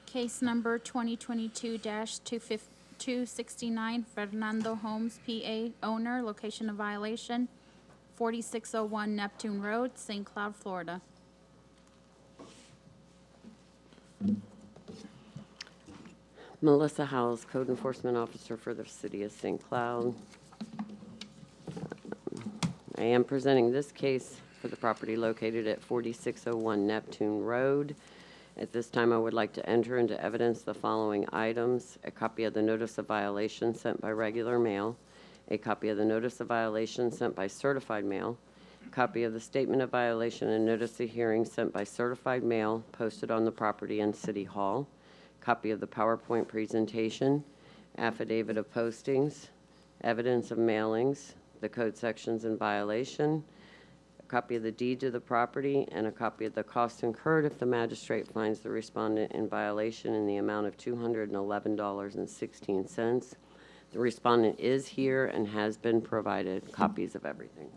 Case number 2022-269, Fernando Holmes, PA, owner, location of violation, 4601 Neptune Road, St. Cloud, Florida. Melissa Howells, Code Enforcement Officer for the City of St. Cloud. I am presenting this case for the property located at 4601 Neptune Road. At this time, I would like to enter into evidence the following items: a copy of the notice of violation sent by regular mail, a copy of the notice of violation sent by certified mail, a copy of the statement of violation and notice of hearing sent by certified mail posted on the property in City Hall, copy of the PowerPoint presentation, affidavit of postings, evidence of mailings, the code sections in violation, a copy of the deed to the property, and a copy of the costs incurred if the magistrate finds the respondent in violation in the amount of $211.16. The respondent is here and has been provided copies of everything.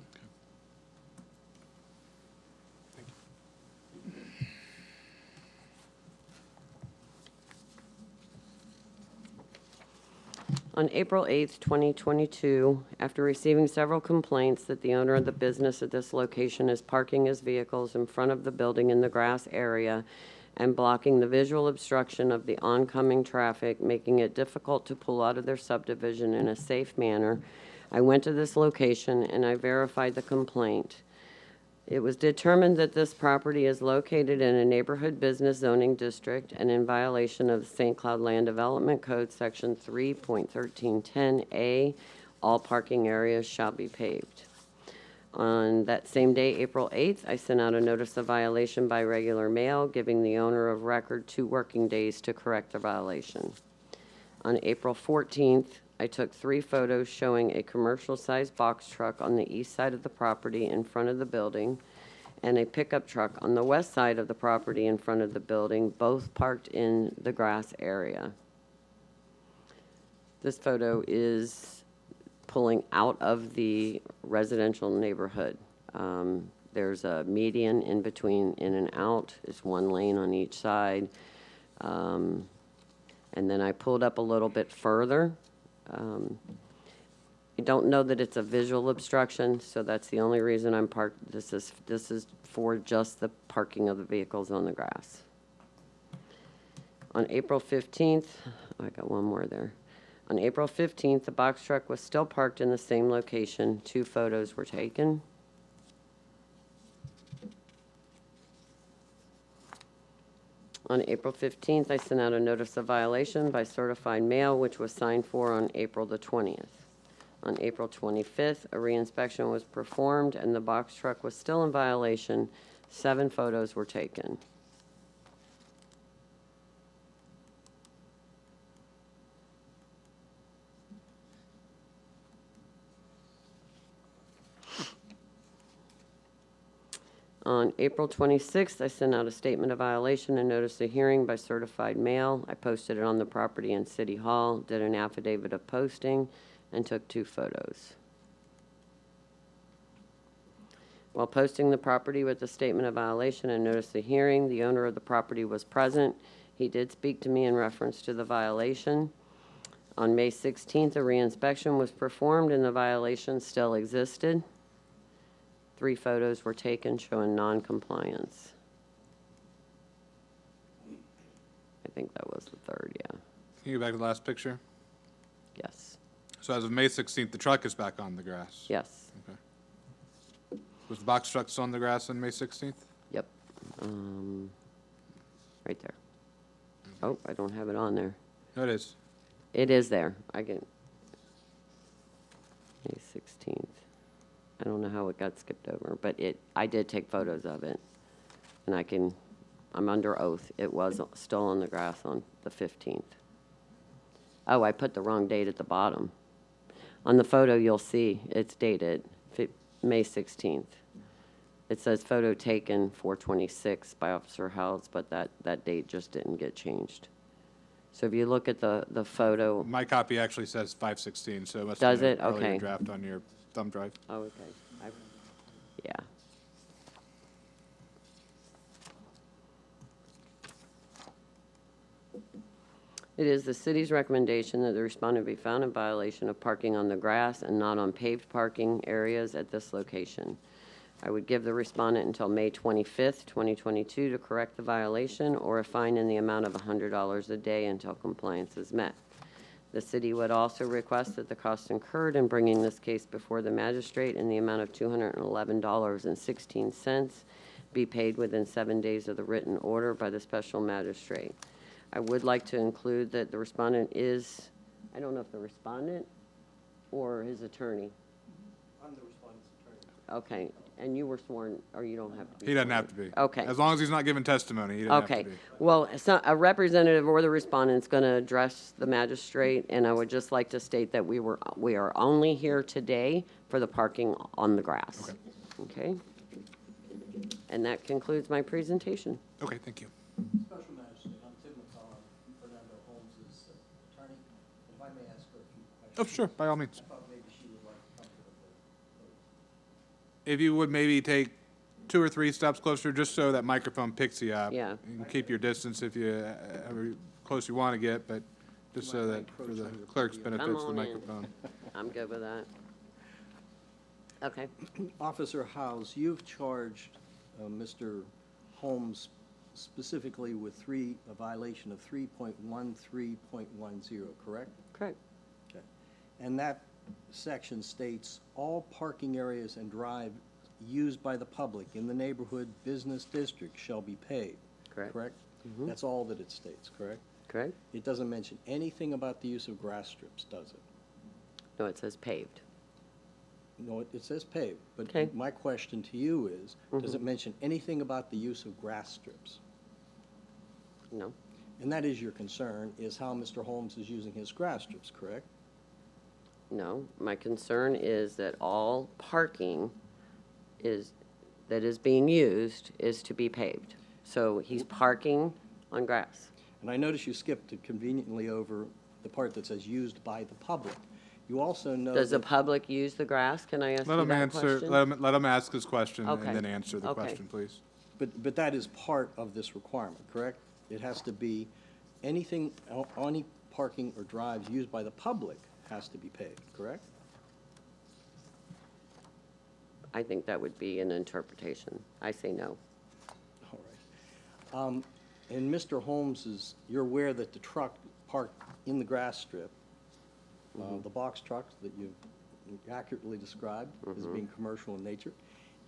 On April 8th, 2022, after receiving several complaints that the owner of the business at this location is parking his vehicles in front of the building in the grass area and blocking the visual obstruction of the oncoming traffic, making it difficult to pull out of their subdivision in a safe manner, I went to this location and I verified the complaint. It was determined that this property is located in a neighborhood business zoning district and in violation of the St. Cloud Land Development Code, Section 3.1310A. All parking areas shall be paved. On that same day, April 8th, I sent out a notice of violation by regular mail, giving the owner of record 2 working days to correct the violation. On April 14th, I took 3 photos showing a commercial-sized box truck on the east side of the property in front of the building and a pickup truck on the west side of the property in front of the building, both parked in the grass area. This photo is pulling out of the residential neighborhood. There's a median in between in and out. It's 1 lane on each side. And then I pulled up a little bit further. I don't know that it's a visual obstruction, so that's the only reason I'm parked. This is for just the parking of the vehicles on the grass. On April 15th, I got one more there. On April 15th, the box truck was still parked in the same location. 2 photos were taken. On April 15th, I sent out a notice of violation by certified mail, which was signed for on April the 20th. On April 25th, a reinspection was performed and the box truck was still in violation. 7 photos were taken. On April 26th, I sent out a statement of violation and notice of hearing by certified mail. I posted it on the property in City Hall, did an affidavit of posting, and took 2 photos. While posting the property with the statement of violation and notice of hearing, the owner of the property was present. He did speak to me in reference to the violation. On May 16th, a reinspection was performed and the violation still existed. 3 photos were taken showing non-compliance. I think that was the 3rd, yeah. Can you go back to the last picture? Yes, So as of May 16th, the truck is back on the grass? yes, Okay. Was the box truck still on the grass on May 16th? yep. Right there. Oh, I don't have it on there. No, it is. It is there. I can, May 16th. I don't know how it got skipped over, but I did take photos of it. And I'm under oath. It was still on the grass on the 15th. Oh, I put the wrong date at the bottom. On the photo, you'll see it's dated May 16th. It says photo taken 4/26 by Officer Howells, but that date just didn't get changed. So if you look at the photo, My copy actually says 5/16, so it must Does have been it? an earlier Okay. draft on your thumb drive. oh, okay. Yeah. It is the city's recommendation that the respondent be found in violation of parking on the grass and not on paved parking areas at this location. I would give the respondent until May 25th, 2022 to correct the violation or a fine in the amount of $100 a day until compliance is met. The city would also request that the cost incurred in bringing this case before the magistrate in the amount of $211.16 be paid within 7 days of the written order by the special magistrate. I would like to include that the respondent is, I don't know if the respondent or his attorney. I'm the respondent's attorney. Okay, and you were sworn, or you don't have to be? He doesn't sworn? have to be. Okay. As long as he's not giving testimony, he doesn't have Okay, to be. well, a representative or the respondent's going to address the magistrate, and I would just like to state that we are only here today for the parking on the grass. Okay? And that concludes my presentation. Okay, thank you. Special Magistrate, I'm Tim McCollum, Fernando Holmes' attorney. If I may ask her a few Oh, questions. sure, by all means. I thought maybe she would like to come to the podium. If you would maybe take 2 or 3 steps closer, just so that microphone picks you up. Yeah. You can keep your distance if you, however close you want to get, but just so that for the clerk's benefits, the on in. microphone. I'm good with that. Okay. Officer Howes, you've charged Mr. Holmes specifically with a violation of 3.13.10, correct? Correct. Okay. And that section states, all parking areas and drive used by the public in the neighborhood business district shall be paved. Correct. Correct? That's all that it states, correct? Correct? It doesn't mention anything about the use of grass strips, does it? No, it says paved. No, it says paved, Okay. but my question to you is, does it mention anything about the use of grass strips? No. And that is your concern, is how Mr. Holmes is using his grass strips, correct? No, my concern is that all parking that is being used is to be paved. So he's parking on grass. And I notice you skipped conveniently over the part that says used by the public. You also know Does the that, public use the grass? Can I ask Let you him that answer, question? let him ask his question and Okay. then answer the Okay. question, please. but that is part of this requirement, correct? It has to be anything, any parking or drives used by the public has to be paved, correct? I think that would be an interpretation. I say no. All right. And Mr. Holmes you're aware that the truck parked in the grass strip, the box trucks that you accurately described as being commercial in nature,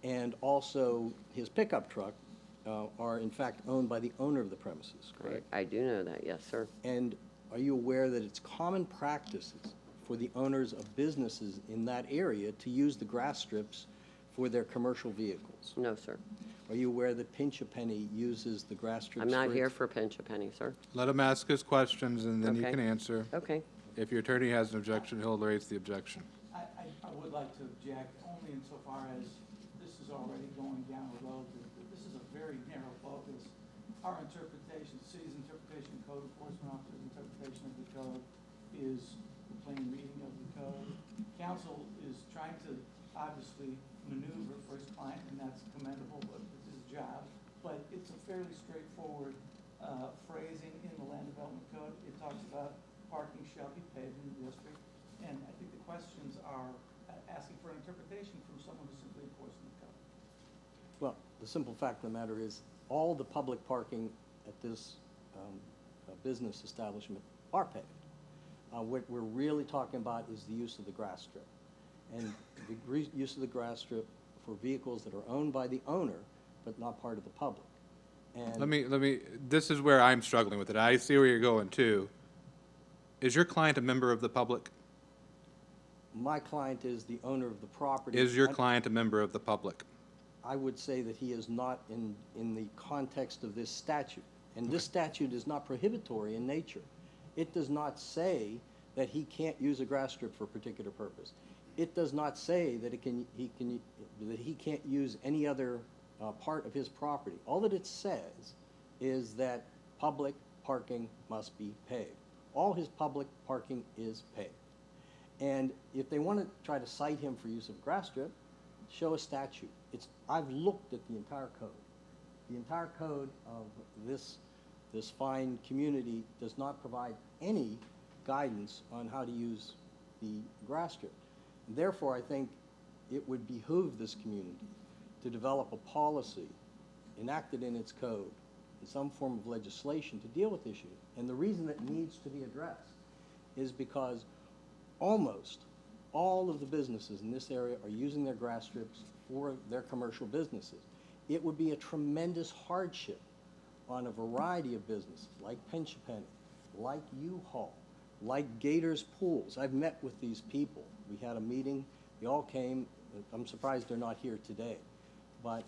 and also his pickup truck are in fact owned by the owner of the premises, correct? I do know that, yes, sir. And are you aware that it's common practices for the owners of businesses in that area to use the grass strips for their commercial vehicles? No, sir. Are you aware that Pinch a Penny uses the grass strips? I'm not for here its- for pinch a penny, sir. Let him ask his questions and then you Okay. can answer. Okay. If your attorney has an objection, he'll raise the objection. I would like to object only insofar as this is already going down a road that this is a very narrow focus. Our interpretation, the city's interpretation, code enforcement officer's interpretation of the code is the plain reading of the code. Council is trying to obviously maneuver for his client, and that's commendable, but it's his job. But it's a fairly straightforward phrasing in the Land Development Code. It talks about parking shall be paved in the district, and I think the questions are asking for an interpretation from someone who's simply enforcing the code. Well, the simple fact of the matter is, all the public parking at this business establishment are paved. What we're really talking about is the use of the grass strip. And the use of the grass strip for vehicles that are owned by the owner, but not part of the public. And Let me, this is where I'm struggling with it. I see where you're going too. Is your client a member of the public? my client is the owner of the property. Is your client a member of the public? I would say that he is not in the context of this statute. And this statute is not prohibitory in nature. It does not say that he can't use a grass strip for a particular purpose. It does not say that he can't use any other part of his property. All that it says is that public parking must be paved. All his public parking is paved. And if they want to try to cite him for use of grass strip, show a statute. I've looked at the entire code. The entire code of this fine community does not provide any guidance on how to use the grass strip. Therefore, I think it would behoove this community to develop a policy enacted in its code in some form of legislation to deal with issues. And the reason that needs to be addressed is because almost all of the businesses in this area are using their grass strips for their commercial businesses. It would be a tremendous hardship on a variety of businesses like Pinch a Penny, like U-Haul, like Gators Pools. I've met with these people. We had a meeting. They all came. I'm surprised they're not here today. But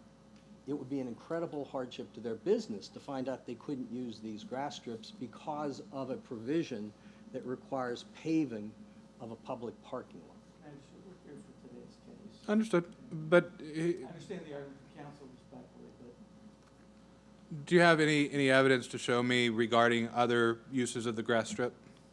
it would be an incredible hardship to their business to find out they couldn't use these grass strips because of a provision that requires paving of a public parking lot. We're here for today's case. Understood, but I understand the argument from counsel respectfully, but do you have any evidence to show me regarding other uses of the grass strip?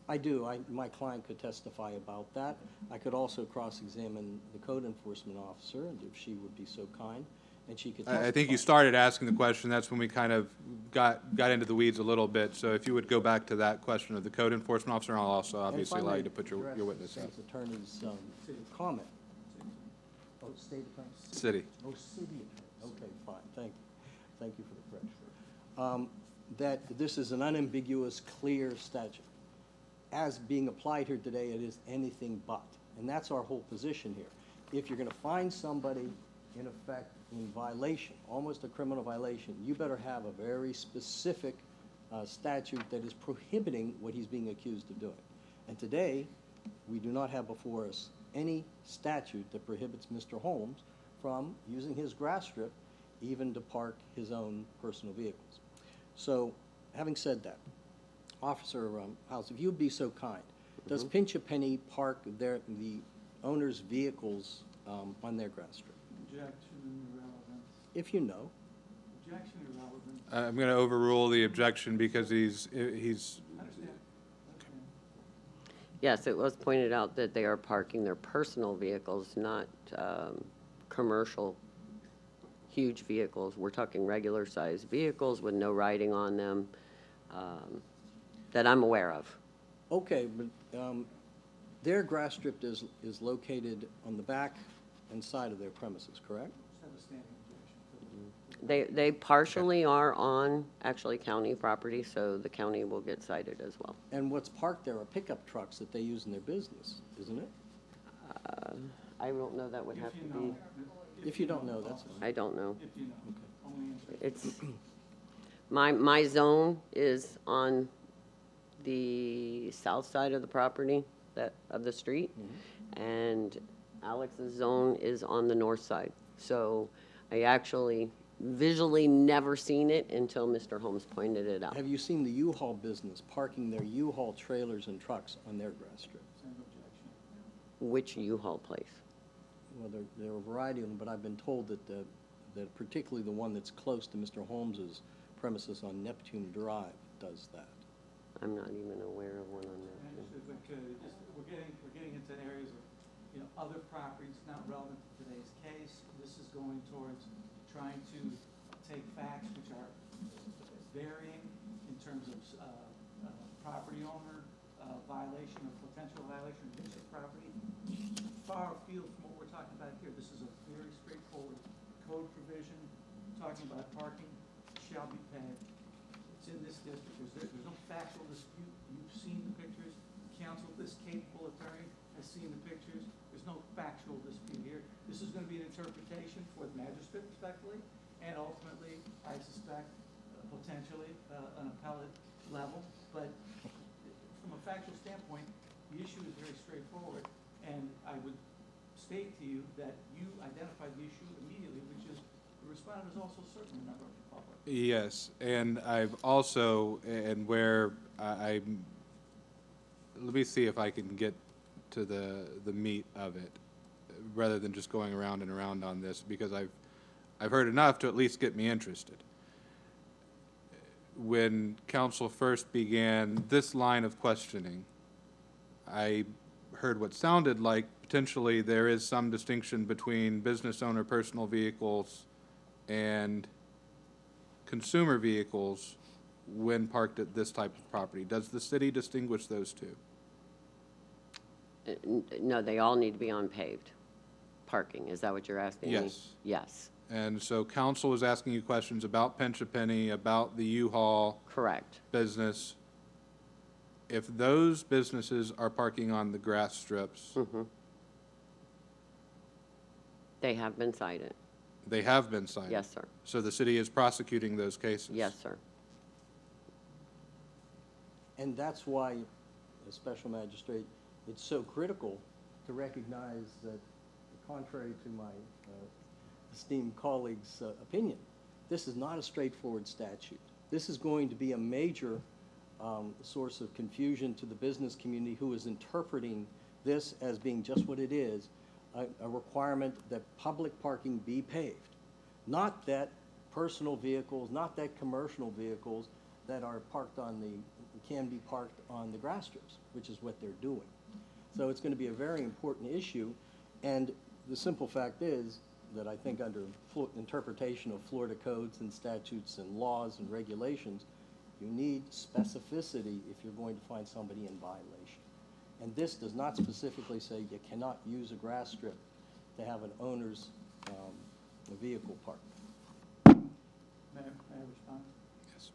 I do. My client could testify about that. I could also cross-examine the code enforcement officer, and if she would be so kind, and she could testify. I think you started asking the question. That's when we kind of got into the weeds a little bit. So if you would go back to that question of the code enforcement officer, and I'll also obviously allow you to put your witness up. State's attorney's comment. Oh, state attorney? City. Oh, city attorney. Okay, fine. Thank you. Thank you for the correction. That this is an unambiguous, clear statute. As being applied here today, it is anything but. And that's our whole position here. If you're going to find somebody, in effect, in violation, almost a criminal violation, you better have a very specific statute that is prohibiting what he's being accused of doing. And today, we do not have before us any statute that prohibits Mr. Holmes from using his grass strip even to park his own personal vehicles. So, having said that, Officer House, if you would be so kind, does Pinch a Penny park the owner's vehicles on their grass strip? objection irrelevant. If you know. Objection irrelevant. I'm going to overrule the objection because he's Understand. Yes, it was pointed out that they are parking their personal vehicles, not commercial, huge vehicles. We're talking regular-sized vehicles with no riding on them that I'm aware of. Okay, but their grass strip is located on the back and side of their premises, correct? Just have a standing objection. They partially are on, actually, county property, so the county will get cited as well. And what's parked there are pickup trucks that they use in their business, isn't it? I don't know, that would have to be, If you don't know, that's fine. I don't know. If you know, only answer. It's, my zone is on the south side of the property, of the street, and Alex's zone is on the north side. So I actually visually never seen it until Mr. Holmes pointed it out. Have you seen the U-Haul business parking their U-Haul trailers and trucks on their grass strip? Same objection. Which U-Haul place? Well, there are a variety of them, but I've been told that particularly the one that's close to Mr. Holmes's premises on Neptune Drive does that. I'm not even aware of one on that. If I could, we're getting into areas of other properties not relevant to today's case. This is going towards trying to take facts which are varying in terms of property owner violation or potential violation of use of property, far afield from what we're talking about here. This is a very straightforward code provision talking about parking shall be paid. It's in this district. There's no factual dispute. You've seen the pictures. Counsel, this capable attorney has seen the pictures. There's no factual dispute here. This is going to be an interpretation for the magistrate, respectfully, and ultimately, I suspect, potentially, an appellate level. But from a factual standpoint, the issue is very straightforward, and I would state to you that you identified the issue immediately, which is the respondent is also certainly a member of the public. Yes, and I've also, and where let me see if I can get to the meat of it, rather than just going around and around on this, because I've heard enough to at least get me interested. When counsel first began this line of questioning, I heard what sounded like potentially there is some distinction between business owner personal vehicles and consumer vehicles when parked at this type of property. Does the city distinguish those two? No, they all need to be on paved parking. Is that what you're asking me? Yes. Yes, And so counsel was asking you questions about Pinch a Penny, about the U-Haul correct. business. If those businesses are parking on the grass strips, They have been cited. they have been cited. Yes, sir. So the city is prosecuting those cases? Yes, sir. And that's why, as special magistrate, it's so critical to recognize that, contrary to my esteemed colleague's opinion, this is not a straightforward statute. This is going to be a major source of confusion to the business community who is interpreting this as being just what it is, a requirement that public parking be paved. Not that personal vehicles, not that commercial vehicles that are parked on can be parked on the grass strips, which is what they're doing. So it's going to be a very important issue, and the simple fact is that I think under interpretation of Florida codes and statutes and laws and regulations, you need specificity if you're going to find somebody in violation. And this does not specifically say you cannot use a grass strip to have an owner's vehicle parked. May I respond? Yes.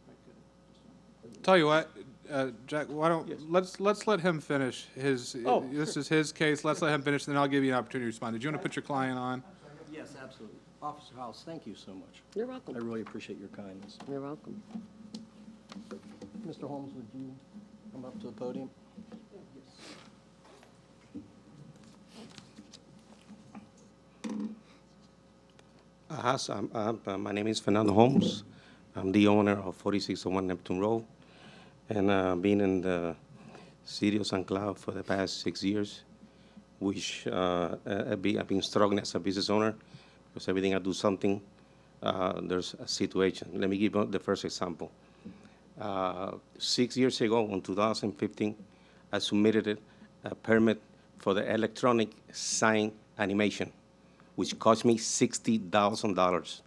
If I could. Tell you what, Jack, why don't, let's let him finish his, Oh, this is his case, let's let him finish, then I'll give you an opportunity to respond. Did you want to put your client on? Yes, absolutely. Officer House, thank you so much. You're I welcome. really appreciate your kindness. You're welcome. Mr. Holmes, would you come up to the podium? My name is Fernando Holmes. I'm the owner of 4601 Neptune Road, and been in the city of St. Cloud for the past 6 years, which I've been struggling as a business owner, because every time I do something, there's a situation. Let me give you the first example. 6 years ago, in 2015, I submitted a permit for the electronic sign animation, which cost me $60,000.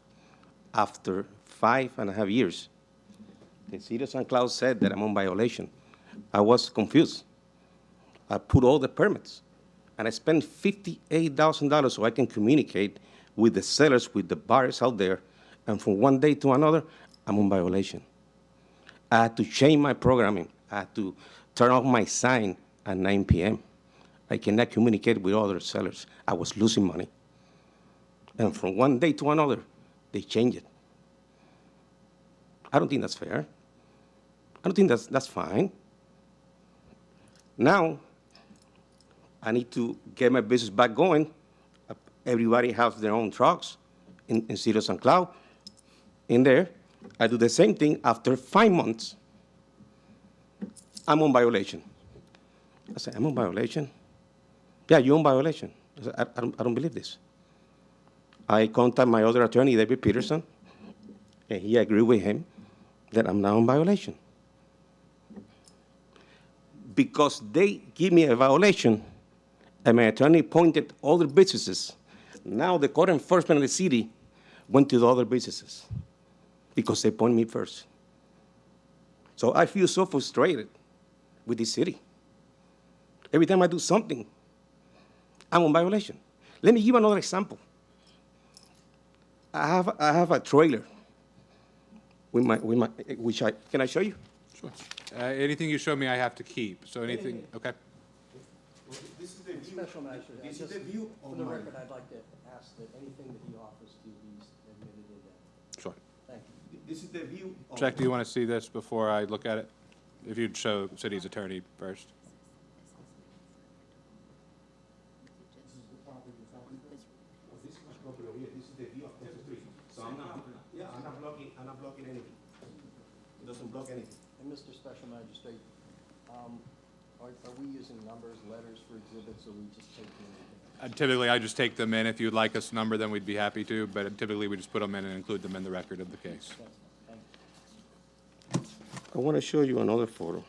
After 5.5 years, the city of St. Cloud said that I'm on violation. I was confused. I put all the permits, and I spent $58,000 so I can communicate with the sellers, with the buyers out there, and from one day to another, I'm on violation. I had to change my programming. I had to turn off my sign at 9 p.m. I cannot communicate with other sellers. I was losing money. And from one day to another, they changed it. I don't think that's fair. I don't think that's fine. Now, I need to get my business back going. Everybody has their own trucks in City of St. Cloud. In there, I do the same thing after 5 months. I'm on violation. I said, I'm on violation? Yeah, you're on violation. I said, I don't believe this. I contact my other attorney, David Peterson, and he agreed with him that I'm now in violation. Because they give me a violation, And my attorney pointed other businesses. Now the code enforcement of the city went to the other businesses because they point me first. So I feel so frustrated with this city. Every time I do something, I'm on violation. Let me give another example. I have a trailer can I show you? Sure. Anything you show me, I have to keep, so anything, okay. This is the view. Special magistrate, This is just the view for of the my. record, I'd like to ask that anything that he offers to, he's admitted in that. Sure. Thank you. This is the view. Jack, do you want to see this before I look at it? If you'd show city's attorney first. This is my property over here. This is the view of the street. So I'm not blocking anything. It doesn't block anything. And Mr. Special Magistrate, are we using numbers, letters for exhibits, or we just take them? Typically, I just take them in. If you'd like us to number them, we'd be happy to, but typically, we just put them in and include them in the record of the case. Thank you. I want to show you another photo.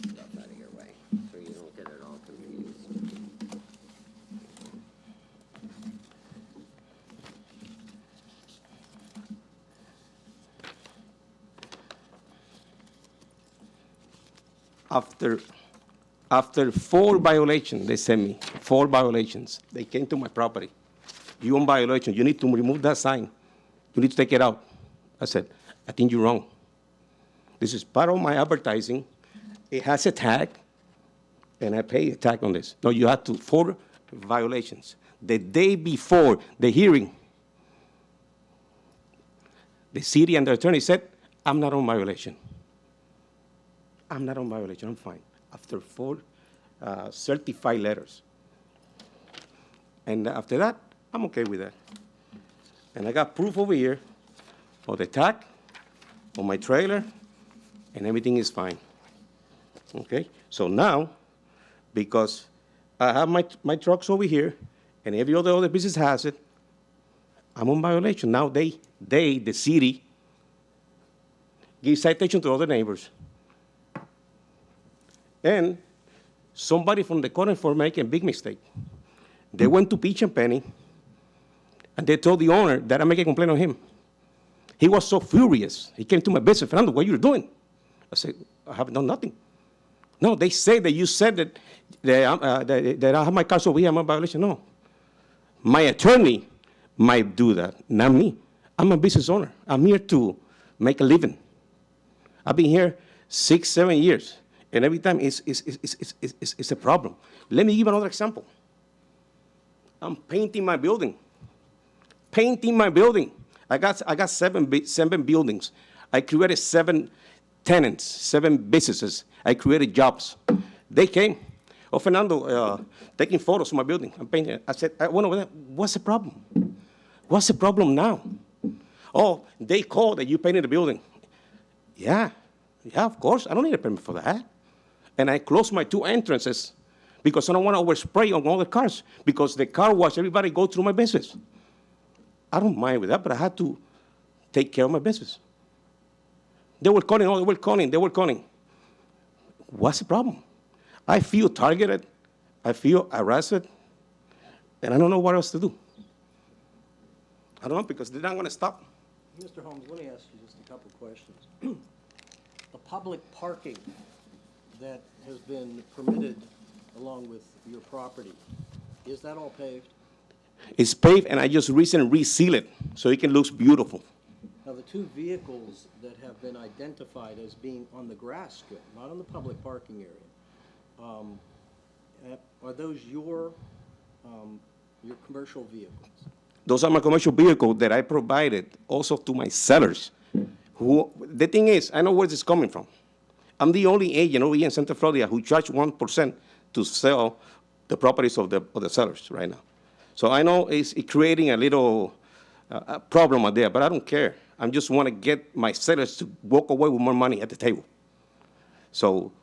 Stuff out of your way, so you don't get it all confused. After 4 violations, they sent me, 4 violations. They came to my property. You on violation, you need to remove that sign. You need to take it out. I said, I think you're wrong. This is part of my advertising. It has a tag, and I pay a tag on this. No, you have to, 4 violations. The day before the hearing, the city and the attorney said, I'm not on violation. I'm not on violation, I'm fine. After 4 certified letters. And after that, I'm okay with that. And I got proof over here of the tag, on my trailer, and everything is fine. Okay? So now, because I have my trucks over here, and every other business has it, I'm on violation. Now the city, give citation to other neighbors. And somebody from the code enforcement making a big mistake. They went to Peach and Penny, and they told the owner that I'm making a complaint on him. He was so furious. He came to my business, Fernando, what are you doing? I said, I haven't done nothing. No, they say that you said that I have my cars over here, I'm in violation. No. My attorney might do that, not me. I'm a business owner. I'm here to make a living. I've been here 6, 7 years, and every time it's a problem. Let me give another example. I'm painting my building. Painting my building. I got 7 buildings. I created 7 tenants, 7 businesses. I created jobs. They came. Oh, Fernando, taking photos of my building. I'm painting it. I said, I went over there. What's the problem? What's the problem now? Oh, they called that you painted the building. Yeah, of course. I don't need a permit for that. And I closed my 2 entrances because I don't want to overspray on all the cars because the car wash, everybody go through my business. I don't mind with that, but I had to take care of my business. They were calling. What's the problem? I feel targeted. I feel harassed, and I don't know what else to do. I don't know, because they're not going to stop. Mr. Holmes, let me ask you just a couple of questions. The public parking that has been permitted along with your property, is that all paved? It's paved, and I just recently resealed it, so it can look beautiful. Now, the 2 vehicles that have been identified as being on the grass strip, not on the public parking area, are those your commercial vehicles? Those are my commercial vehicles that I provided also to my sellers. The thing is, I know where this is coming from. I'm the only agent over here in Central Florida who charge 1% to sell the properties of the sellers right now. So I know it's creating a little problem out there, but I don't care. I just want to get my sellers to walk away with more money at the table. So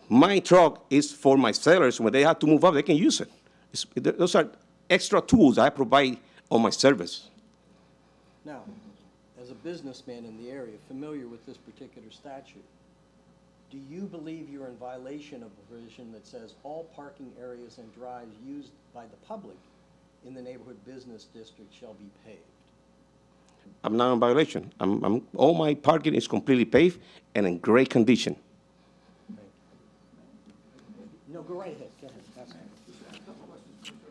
my truck is for my sellers. When they have to move up, they can use it. Those are extra tools I provide on my service. Now, as a businessman in the area, familiar with this particular statute, do you believe you're in violation of a provision that says all parking areas and drives used by the public in the neighborhood business district shall be paved? I'm not in violation. All my parking is completely paved and in great condition. No, go right ahead, go ahead. Ask me.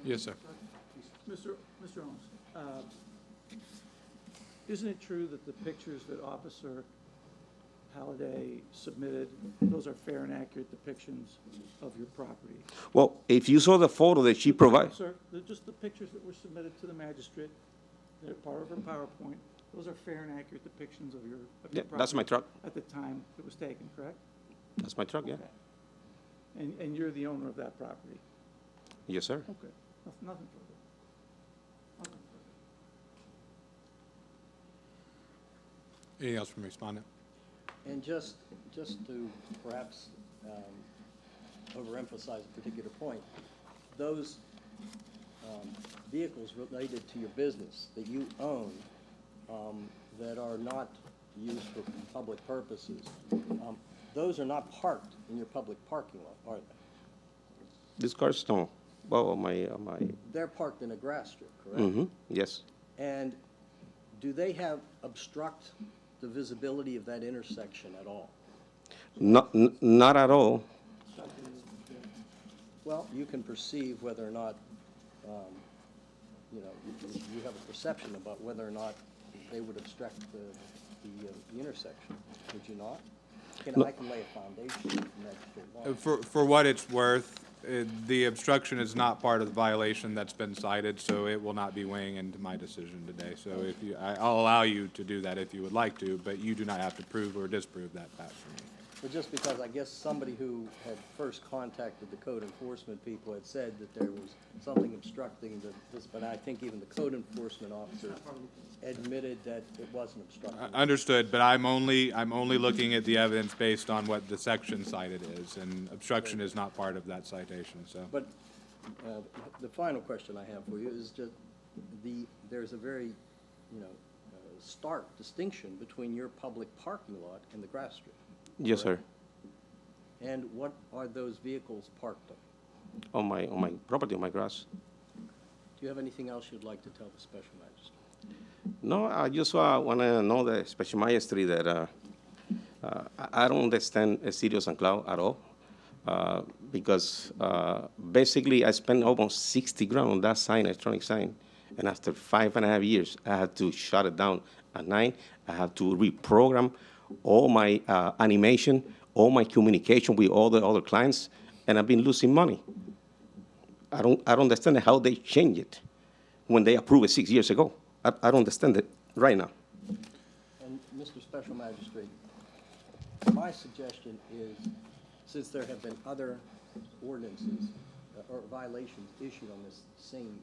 Yes, sir. Mr. Holmes, isn't it true that the pictures that Officer Halliday submitted, those are fair and accurate depictions of your property? Well, if you saw the photo that she provided, Sir, they're just the pictures that were submitted to the magistrate, they're part of her PowerPoint. Those are fair and accurate depictions of your yeah, property. that's my truck. At the time it was taken, correct? That's my truck, yeah. Okay. And you're the owner of that property? Yes, sir. Okay, nothing further. Nothing further. Anything else from Respondent? And just to perhaps overemphasize a particular point, those vehicles related to your business that you own that are not used for public purposes, those are not parked in your public parking lot, are they? This car's no. Well, my. They're parked in a grass strip, correct? Yes. And do they obstruct the visibility of that intersection at all? Not at all. Well, you can perceive whether or not, you have a perception about whether or not they would obstruct the intersection, would you not? I can lay a foundation from Magistrate law. For what it's worth, the obstruction is not part of the violation that's been cited, so it will not be weighing into my decision today. So if you, I'll allow you to do that if you would like to, but you do not have to prove or disprove that fact for me. But just because I guess somebody who had first contacted the code enforcement people had said that there was something obstructing this, but I think even the code enforcement officer admitted that it wasn't obstructing. Understood, but I'm only looking at the evidence based on what the section cited is, and obstruction is not part of that citation, so. But the final question I have for you is just there's a very, stark distinction between your public parking lot and the grass strip. Yes, sir. And what are those vehicles parked On on? my property, on my grass. Do you have anything else you'd like to tell the special magistrate? No, I just want to know the special magistrate that I don't understand City of St. Cloud at all because basically I spent almost 60 grand on that sign, electronic sign, and after 5.5 years, I had to shut it down at 9. I had to reprogram all my animation, all my communication with all the other clients, and I've been losing money. I don't understand how they changed it when they approved it 6 years ago. I don't understand it right now. And Mr. Special Magistrate, my suggestion is, since there have been other ordinances or violations issued on this same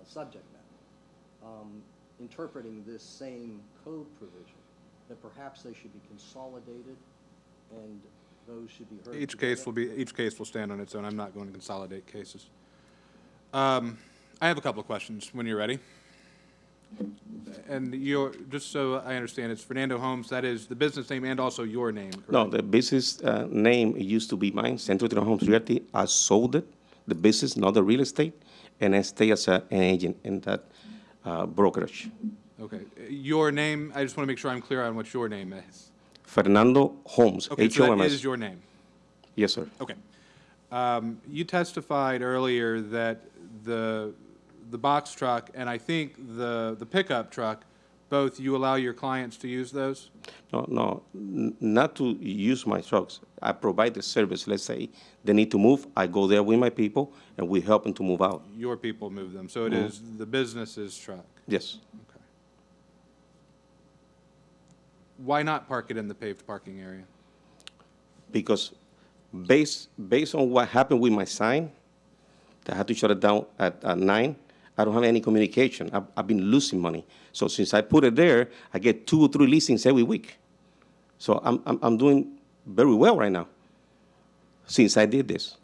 subject matter, interpreting this same code provision, that perhaps they should be consolidated and those should be heard together? Each case will stand on its own. I'm not going to consolidate cases. I have a couple of questions when you're ready. And just so I understand, it's Fernando Holmes, that is the business name and also your name, correct? No, the business name used to be mine, Centro Tyrell Homes Realty. I sold it, the business, not the real estate, and I stay as an agent in that brokerage. Okay. Your name, I just want to make sure I'm clear on what your name is. Fernando Holmes, Okay, so that H-O-M-S. is your name. Yes, sir. Okay. You testified earlier that the box truck and I think the pickup truck, both you allow your clients to use those? No, not to use my trucks. I provide the service. Let's say they need to move, I go there with my people, and we help them to move out. Your people move them, so it is the business's truck? Yes. Okay. Why not park it in the paved parking area? Because based on what happened with my sign, I had to shut it down at 9. I don't have any communication. I've been losing money. So since I put it there, I get 2 or 3 listings every week. So I'm doing very well right now since I did this.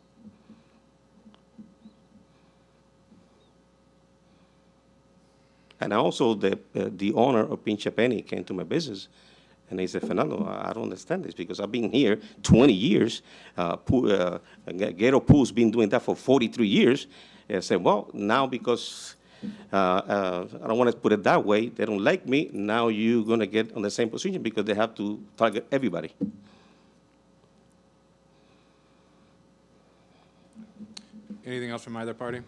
And also, the owner of Pincha Penny came to my business, and he said, Fernando, I don't understand this, because I've been here 20 years. Ghetto Pool's been doing that for 43 years. And I said, well, now because I don't want to put it that way, they don't like me, now you're going to get on the same position because they have to target everybody. Anything else from either party? I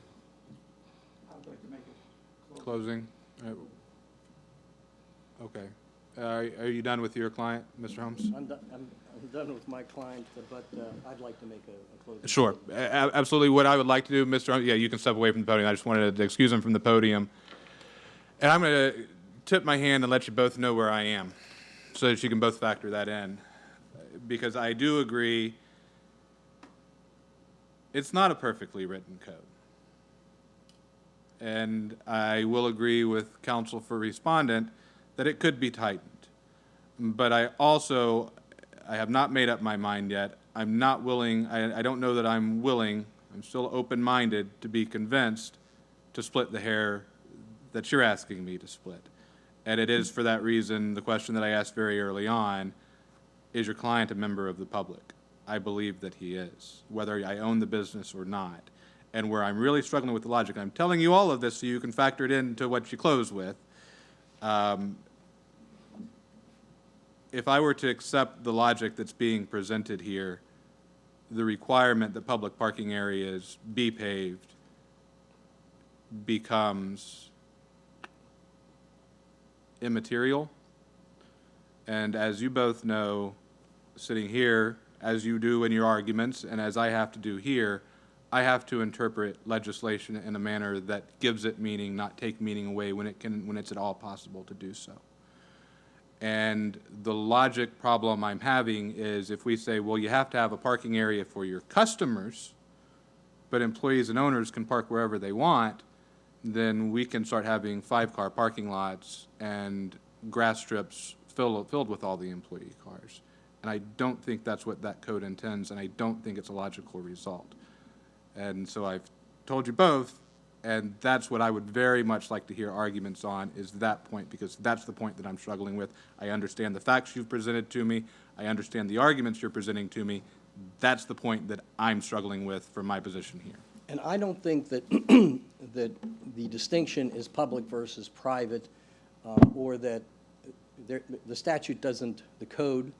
would like to make it close. Closing? Okay. Are you done with your client, Mr. Holmes? I'm done with my client, but I'd like to make a closing. Sure. Absolutely. What I would like to do, Mr. Holmes, yeah, you can step away from the podium. I just wanted to excuse him from the podium. And I'm going to tip my hand and let you both know where I am so that you can both factor that in. Because I do agree it's not a perfectly written code. And I will agree with counsel for Respondent that it could be tightened. But I have not made up my mind yet. I'm not willing, I don't know that I'm willing, I'm still open-minded to be convinced to split the hair that you're asking me to split. And it is for that reason, the question that I asked very early on, is your client a member of the public? I believe that he is, whether I own the business or not. And where I'm really struggling with the logic, I'm telling you all of this so you can factor it into what you close with. If I were to accept the logic that's being presented here, the requirement that public parking areas be paved becomes immaterial. And as you both know, sitting here, as you do in your arguments, and as I have to do here, I have to interpret legislation in a manner that gives it meaning, not take meaning away when it's at all possible to do so. And the logic problem I'm having is if we say, well, you have to have a parking area for your customers, but employees and owners can park wherever they want, then we can start having 5-car parking lots and grass strips filled with all the employee cars. And I don't think that's what that code intends, and I don't think it's a logical result. And so I've told you both, and that's what I would very much like to hear arguments on, is that point, because that's the point that I'm struggling with. I understand the facts you've presented to me. I understand the arguments you're presenting to me. That's the point that I'm struggling with from my position here. And I don't think that, that the distinction is public versus private, or that the statute doesn't, the code,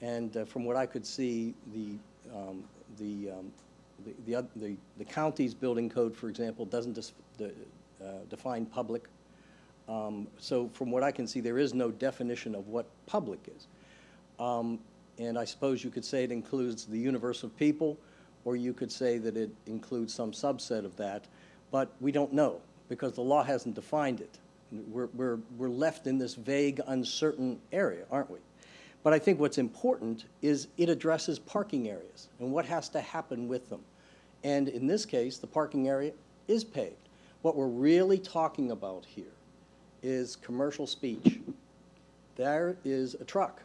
and from what I could see, the county's building code, for example, doesn't define public. So from what I can see, there is no definition of what public is. And I suppose you could say it includes the universe of people, or you could say that it includes some subset of that, but we don't know because the law hasn't defined it. We're left in this vague, uncertain area, aren't we? But I think what's important is it addresses parking areas and what has to happen with them. And in this case, the parking area is paved. What we're really talking about here is commercial speech. There is a truck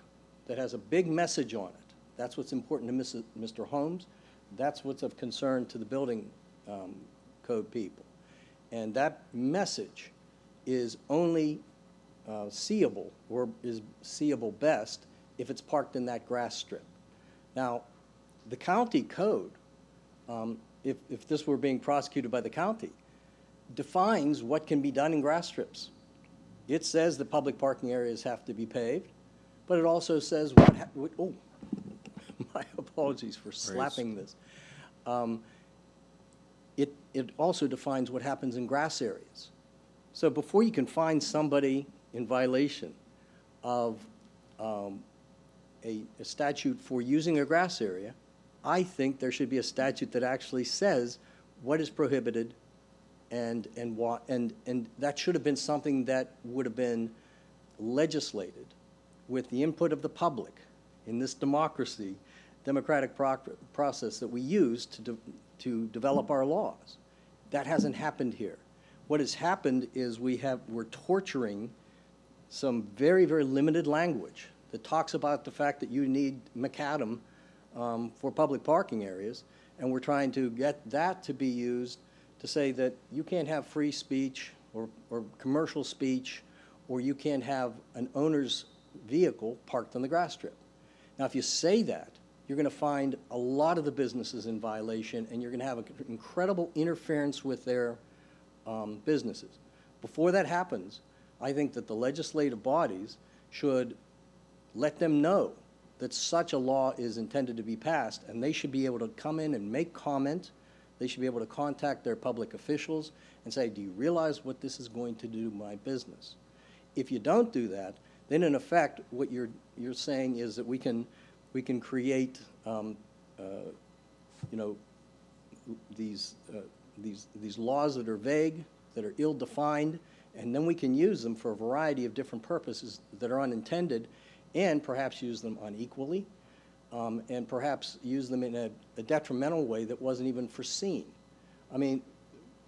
that has a big message on it. That's what's important to Mr. Holmes. That's what's of concern to the building code people. And that message is only seeable, or is seeable best, if it's parked in that grass strip. Now, the county code, if this were being prosecuted by the county, defines what can be done in grass strips. It says the public parking areas have to be paved, but it also says oh, my apologies for slapping this. It also defines what happens in grass areas. So before you can find somebody in violation of a statute for using a grass area, I think there should be a statute that actually says what is prohibited and that should have been something that would have been legislated with the input of the public in this democratic process that we use to develop our laws. That hasn't happened here. What has happened is we're torturing some very, very limited language that talks about the fact that you need macadam for public parking areas, and we're trying to get that to be used to say that you can't have free speech or commercial speech, or you can't have an owner's vehicle parked on the grass strip. Now, if you say that, you're going to find a lot of the businesses in violation, and you're going to have an incredible interference with their businesses. Before that happens, I think that the legislative bodies should let them know that such a law is intended to be passed, and they should be able to come in and make comment. They should be able to contact their public officials and say, do you realize what this is going to do to my business? If you don't do that, then in effect, what you're saying is that we can create, these laws that are vague, that are ill-defined, and then we can use them for a variety of different purposes that are unintended, and perhaps use them unequally, and perhaps use them in a detrimental way that wasn't even foreseen. I mean,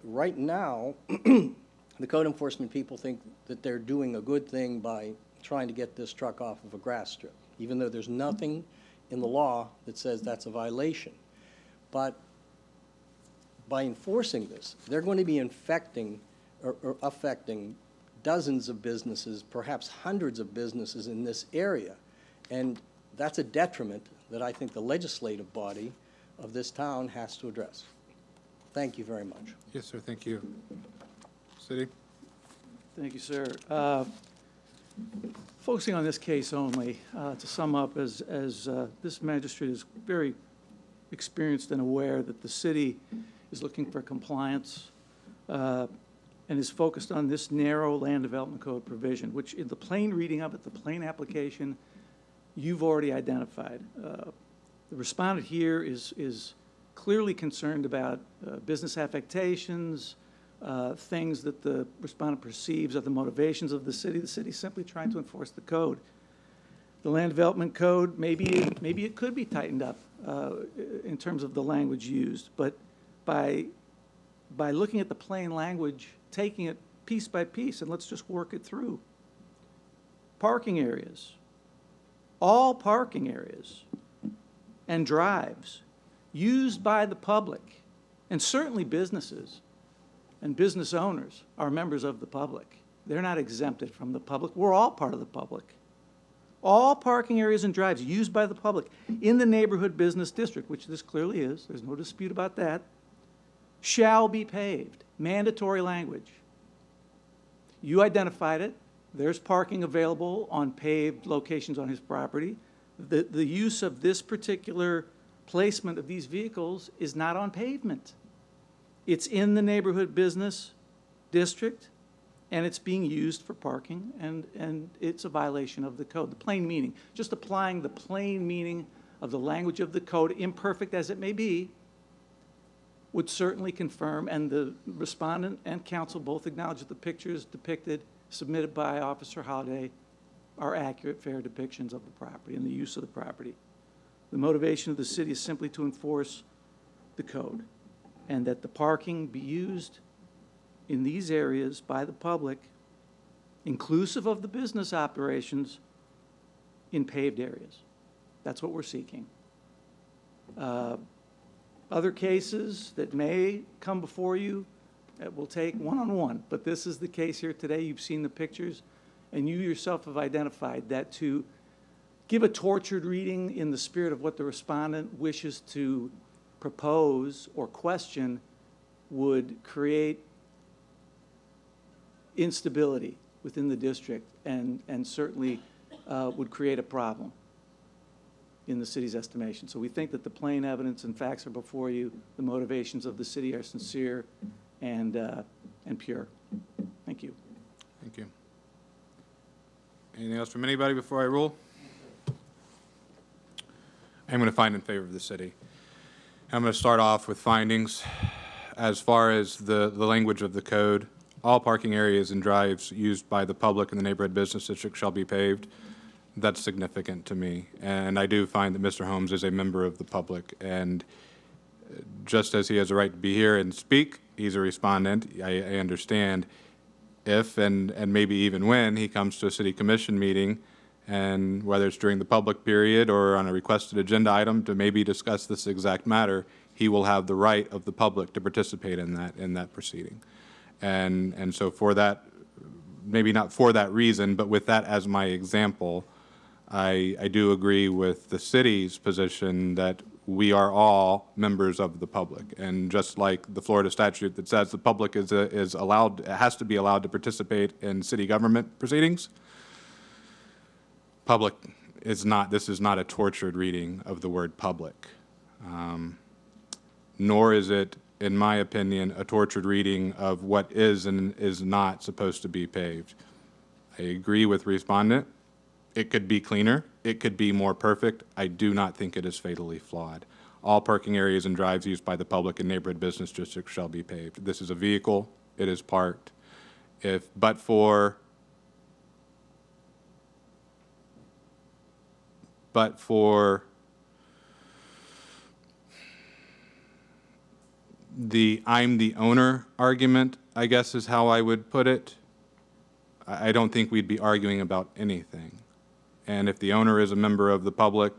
right now, the code enforcement people think that they're doing a good thing by trying to get this truck off of a grass strip, even though there's nothing in the law that says that's a violation. But by enforcing this, they're going to be infecting or affecting dozens of businesses, perhaps hundreds of businesses in this area. And that's a detriment that I think the legislative body of this town has to address. Thank you very much. Yes, sir, thank you. City? Thank you, sir. Focusing on this case only, to sum up, as this magistrate is very experienced and aware that the city is looking for compliance and is focused on this narrow land development code provision, which in the plain reading of it, the plain application, you've already identified. The respondent here is clearly concerned about business affectations, things that the respondent perceives are the motivations of the city. The city's simply trying to enforce the code. The land development code, maybe it could be tightened up in terms of the language used, but by looking at the plain language, taking it piece by piece, and let's just work it through. Parking areas, all parking areas and drives used by the public, and certainly businesses and business owners are members of the public. They're not exempted from the public. We're all part of the public. All parking areas and drives used by the public in the neighborhood business district, which this clearly is, there's no dispute about that, shall be paved. Mandatory language. You identified it. There's parking available on paved locations on his property. The use of this particular placement of these vehicles is not on pavement. It's in the neighborhood business district, and it's being used for parking, and it's a violation of the code. The plain meaning, just applying the plain meaning of the language of the code, imperfect as it may be, would certainly confirm, and the respondent and counsel both acknowledge that the pictures depicted, submitted by Officer Holliday, are accurate, fair depictions of the property and the use of the property. The motivation of the city is simply to enforce the code, and that the parking be used in these areas by the public, inclusive of the business operations, in paved areas. That's what we're seeking. Other cases that may come before you, we'll take one-on-one, but this is the case here today. You've seen the pictures, and you yourself have identified that to give a tortured reading in the spirit of what the respondent wishes to propose or question would create instability within the district and certainly would create a problem in the city's estimation. So we think that the plain evidence and facts are before you. The motivations of the city are sincere and pure. Thank you. Thank you. Anything else from anybody before I rule? I'm going to find in favor of the city. I'm going to start off with findings. As far as the language of the code, all parking areas and drives used by the public in the neighborhood business district shall be paved. That's significant to me. And I do find that Mr. Holmes is a member of the public. And just as he has a right to be here and speak, he's a respondent. I understand if and maybe even when he comes to a city commission meeting, and whether it's during the public period or on a requested agenda item to maybe discuss this exact matter, he will have the right of the public to participate in that proceeding. And so for that, maybe not for that reason, but with that as my example, I do agree with the city's position that we are all members of the public. And just like the Florida statute that says the public is allowed, has to be allowed to participate in city government proceedings, public is not, this is not a tortured reading of the word public. Nor is it, in my opinion, a tortured reading of what is and is not supposed to be paved. I agree with Respondent. It could be cleaner. It could be more perfect. I do not think it is fatally flawed. All parking areas and drives used by the public in neighborhood business districts shall be paved. This is a vehicle. It is parked. But for the I'm the owner argument, I guess is how I would put it, I don't think we'd be arguing about anything. And if the owner is a member of the public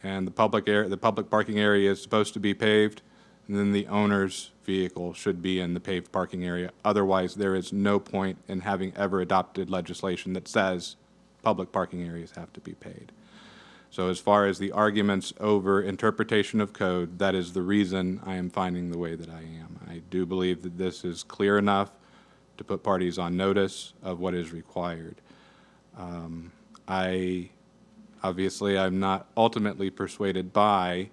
and the public parking area is supposed to be paved, then the owner's vehicle should be in the paved parking area. Otherwise, there is no point in having ever adopted legislation that says public parking areas have to be paved. So as far as the arguments over interpretation of code, that is the reason I am finding the way that I am. I do believe that this is clear enough to put parties on notice of what is required. Obviously, I'm not ultimately persuaded by,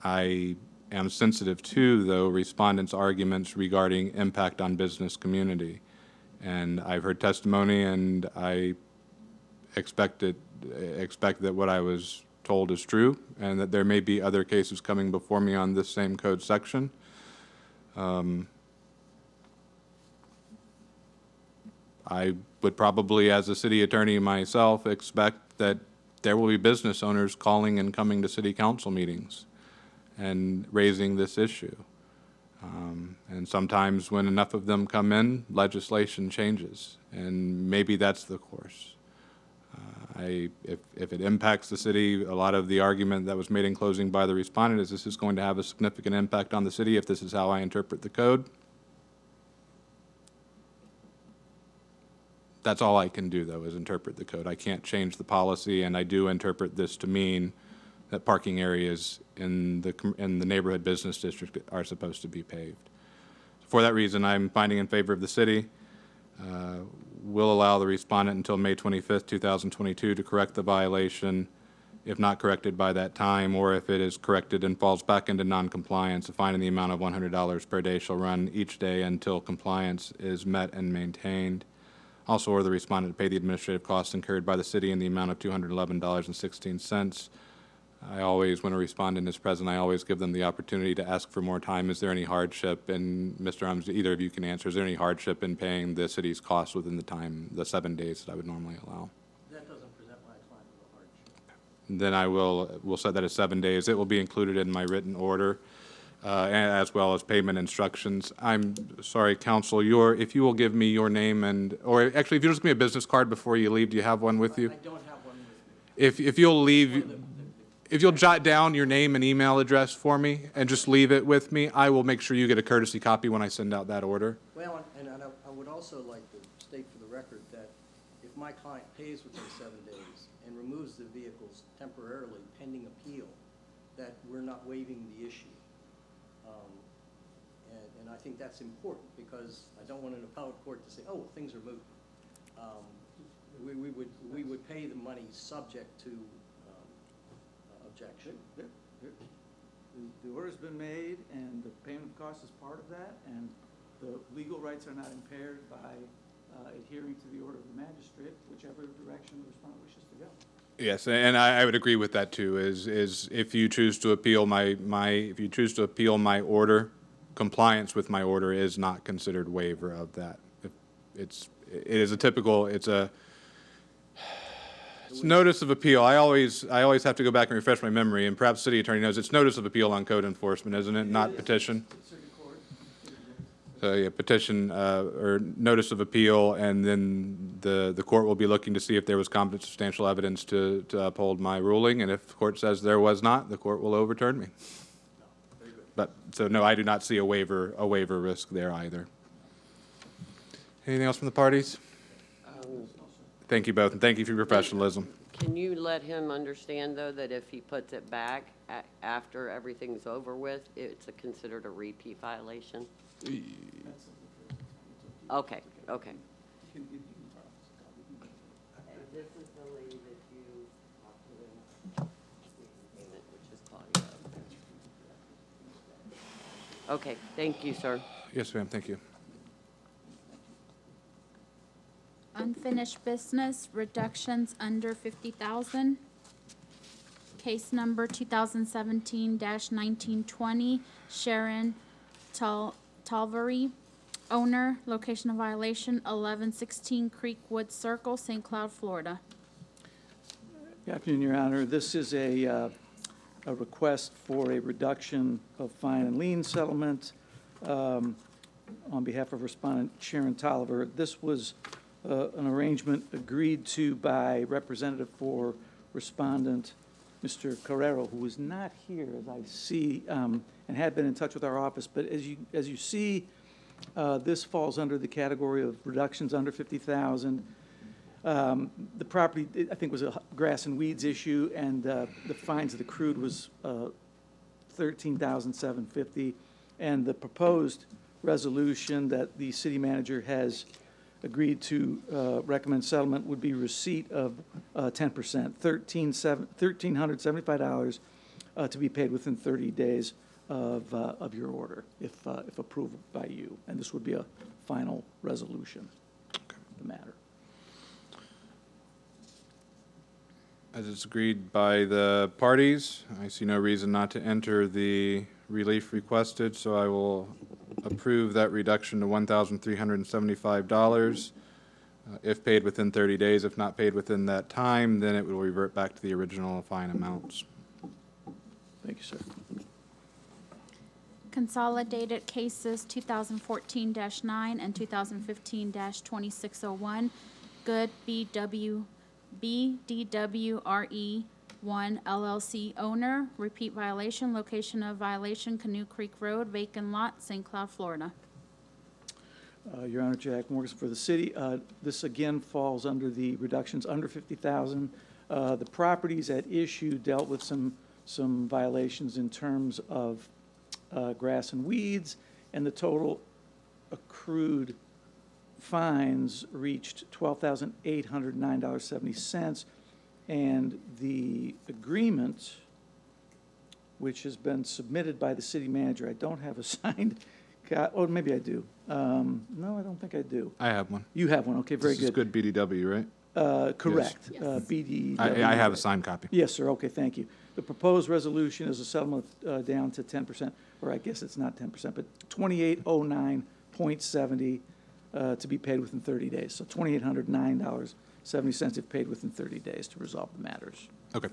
I am sensitive to, though, Respondent's arguments regarding impact on business community. And I've heard testimony, and I expect that what I was told is true, and that there may be other cases coming before me on this same code section. I would probably, as a city attorney myself, expect that there will be business owners calling and coming to city council meetings and raising this issue. And sometimes when enough of them come in, legislation changes, and maybe that's the course. If it impacts the city, a lot of the argument that was made in closing by the Respondent is this is going to have a significant impact on the city if this is how I interpret the code. That's all I can do, though, is interpret the code. I can't change the policy, and I do interpret this to mean that parking areas in the neighborhood business district are supposed to be paved. For that reason, I'm finding in favor of the city. Will allow the Respondent until May 25th, 2022 to correct the violation. If not corrected by that time, or if it is corrected and falls back into noncompliance, a fine in the amount of $100 per day shall run each day until compliance is met and maintained. Also, order the Respondent to pay the administrative costs incurred by the city in the amount of $211.16. I always, when a Respondent is present, I always give them the opportunity to ask for more time. Is there any hardship? And Mr. Holmes, either of you can answer. Is there any hardship in paying the city's costs within the 7 days that I would normally allow? That doesn't present my client with a hardship. Then we'll set that at 7 days. It will be included in my written order, as well as payment instructions. I'm sorry, counsel, if you will give me your name or actually, if you'll just give me a business card before you leave. Do you have one with you? I don't have one with me. If you'll leave, if you'll jot down your name and email address for me and just leave it with me, I will make sure you get a courtesy copy when I send out that order. Well, and I would also like to state for the record that if my client pays within 7 days and removes the vehicles temporarily pending appeal, that we're not waiving the issue. And I think that's important because I don't want an appellate court to say, oh, things are moot. We would pay the money subject to objection. The order's been made, and the payment of costs is part of that, and the legal rights are not impaired by adhering to the order of the magistrate, whichever direction the respondent wishes to go. Yes, and I would agree with that too. Is if you choose to appeal my order, compliance with my order is not considered waiver of that. It's notice of appeal. I always have to go back and refresh my memory, and perhaps city attorney knows it's notice of appeal on code enforcement, isn't it? Not petition. So yeah, petition or notice of appeal, and then the court will be looking to see if there was competent substantial evidence to uphold my ruling, and if the court says there was not, the court will overturn me. But so no, I do not see a waiver risk there either. Anything else from the parties? Thank you both, and thank you for your professionalism. Can you let him understand, though, that if he puts it back after everything's over with, it's considered a repeat violation? Okay, okay. And this is the lady that you talked to in payment, which is Claudia. Okay, thank you, sir. Yes, ma'am, thank you. Unfinished business, reductions under 50,000. Case number 2017-1920, Sharon Talvary, owner, location of violation 1116 Creekwood Circle, St. Cloud, Florida. Good afternoon, Your Honor. This is a request for a reduction of fine and lien settlement on behalf of Respondent Sharon Toliver. This was an arrangement agreed to by Representative for Respondent, Mr. Carrero, who is not here, as I see, and had been in touch with our office. But as you see, this falls under the category of reductions under 50,000. The property, I think, was a grass and weeds issue, and the fines that accrued was $13,750. And the proposed resolution that the city manager has agreed to recommend settlement would be receipt of 10%, $1,375 to be paid within 30 days of your order, if approved by you. And this would be a final resolution of the matter. As it's agreed by the parties, I see no reason not to enter the relief requested, so I will approve that reduction to $1,375 if paid within 30 days. If not paid within that time, then it will revert back to the original fine amounts. Thank you, sir. Consolidated cases 2014-9 and 2015-2601, Good BDWRE 1 LLC owner, repeat violation, location of violation, Canoe Creek Road, vacant lot, St. Cloud, Florida. Your Honor, Jack Morrison for the city. This again falls under the reductions under 50,000. The properties at issue dealt with some violations in terms of grass and weeds, and the total accrued fines reached $12,809.70. And the agreement, which has been submitted by the city manager, I don't have a signed, oh, maybe I do. No, I don't think I do. I have one. You have one, okay, very This is good. good BDW, right? Correct. Yes. BDW. I have a signed copy. Yes, sir, okay, thank you. The proposed resolution is a settlement down to 10%, or I guess it's not 10%, but 2809.70 to be paid within 30 days. So $2,809.70 if paid within 30 days to resolve the matters. Okay.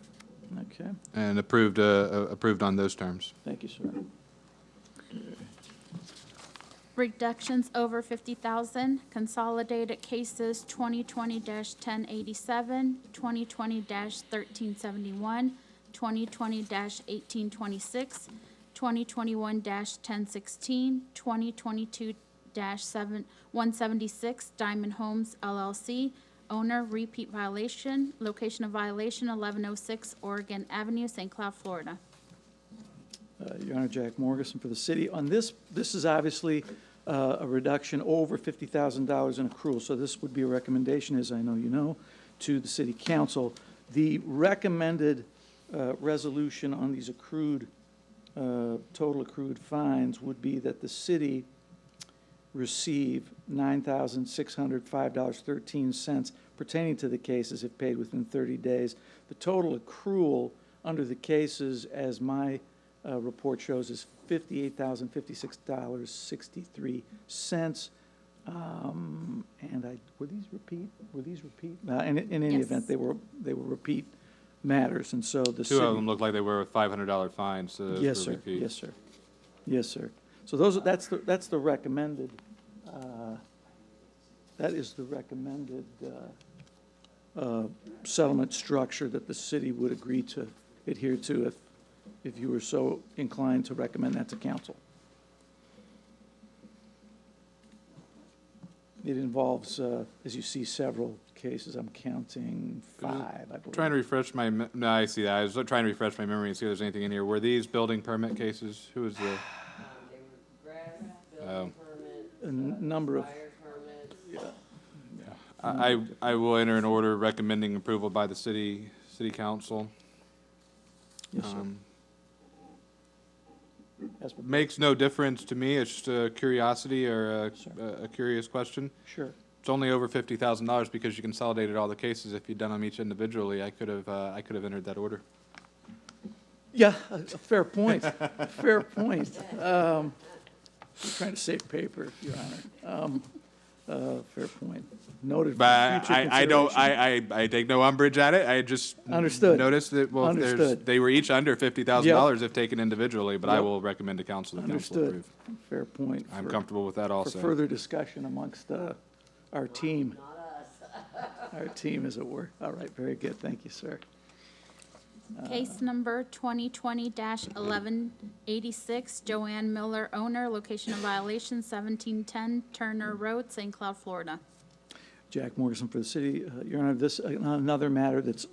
Okay, And approved on those terms. thank you, sir. Reductions over 50,000, consolidated cases 2020-1087, 2020-1371, 2020-1826, 2021-1016, 2022-176, Diamond Homes LLC, owner, repeat violation, location of violation 1106 Oregon Avenue, St. Cloud, Florida. Your Honor, Jack Morrison for the city. On this is obviously a reduction over $50,000 in accrual, so this would be a recommendation, as I know you know, to the city council. The recommended resolution on these accrued, total accrued fines would be that the city receive $9,605.13 pertaining to the cases if paid within 30 days. The total accrual under the cases, as my report shows, is $58,056.63. And were these repeat? In any Yes. event, they were repeat matters, and so the Two city. of them look like they were with $500 fines, so those Yes, were sir. repeat. Yes, sir. Yes, sir. So that's the recommended, that is the recommended settlement structure that the city would agree to adhere to if you were so inclined to recommend that to council. It involves, as you see, several cases. I'm counting 5, I believe. Trying to refresh my, no, I see that. I was trying to refresh my memory and see if there's anything in here. Were these building permit cases? Who was the? They were grass, building permit, A number of, fire permit. I will enter an order recommending approval by the city council. yes, sir. As per- Makes no difference to me. It's just a curiosity or Sure. a curious question. Sure. It's only over $50,000 because you consolidated all the cases. If you'd done them each individually, I could have entered that order. Yeah, a fair point, fair point. Trying to save paper, Your Honor. Fair point. Noted for But future I don't, consideration. I take no umbrage at it. I just Understood. noticed that, well, Understood. they were each under $50,000 if taken individually, but I Yep. will recommend to council that council Understood. approve. Fair point. I'm for- comfortable with that For also. further discussion amongst our team. Our team is at work. All right, very good. Thank you, sir. Case number 2020-1186, Joanne Miller, owner, location of violation 1710 Turner Road, St. Cloud, Florida. Jack Morrison for the city. Your Honor, this, another matter that's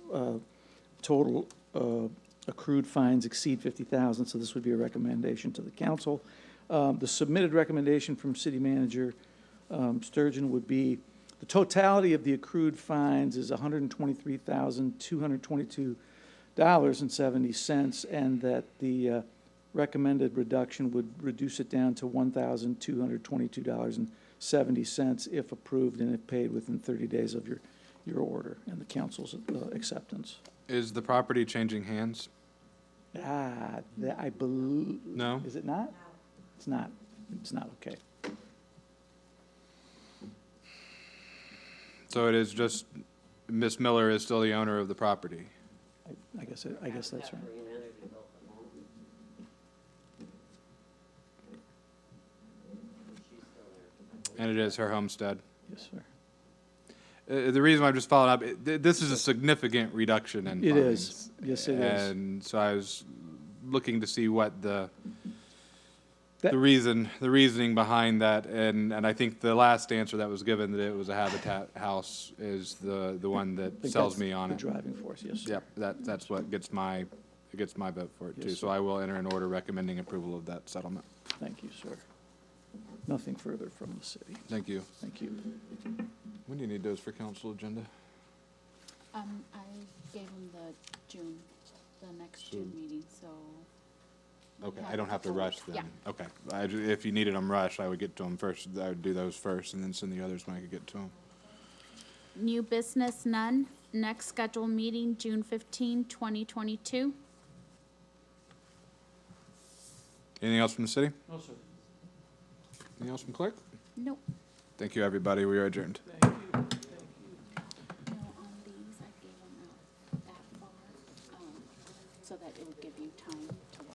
total accrued fines exceed 50,000, so this would be a recommendation to the council. The submitted recommendation from city manager Sturgeon would be, the totality of the accrued fines is $123,222.70, and that the recommended reduction would reduce it down to $1,222.70 if approved and if paid within 30 days of your order and the council's acceptance. Is the property changing hands? I believe. No? Is it not? It's not. It's not, okay. So it is just, Miss Miller is still the owner of the property? I guess that's right. And it is her homestead? Yes, sir. The reason I'm just following up, this is a significant reduction in fines. It is. Yes, it is. And so I was looking to see what the That- reasoning behind that, and I think the last answer that was given, that it was a Habitat house, is the one I that think sells that's me on the it. driving force, yes, sir. Yep, that's what gets my vote for it Yes, too. sir. So I will enter an order recommending approval of that settlement. Thank you, sir. Nothing further from the city. Thank you. Thank you. When do you need those for council agenda? I gave them the next So- June meeting, so. Okay, Yeah, I don't have to that's a rush week. then. Okay, if you needed them rushed, I would get to them first. I would do those first and then send the others when I could get to them. New business, none. Next scheduled meeting, June 15, 2022. Anything else from the city? No, sir. Anything else from clerk? Nope. Thank you, everybody. We are adjourned. Thank you. No, on these, I gave them out that far, so that it would give you time to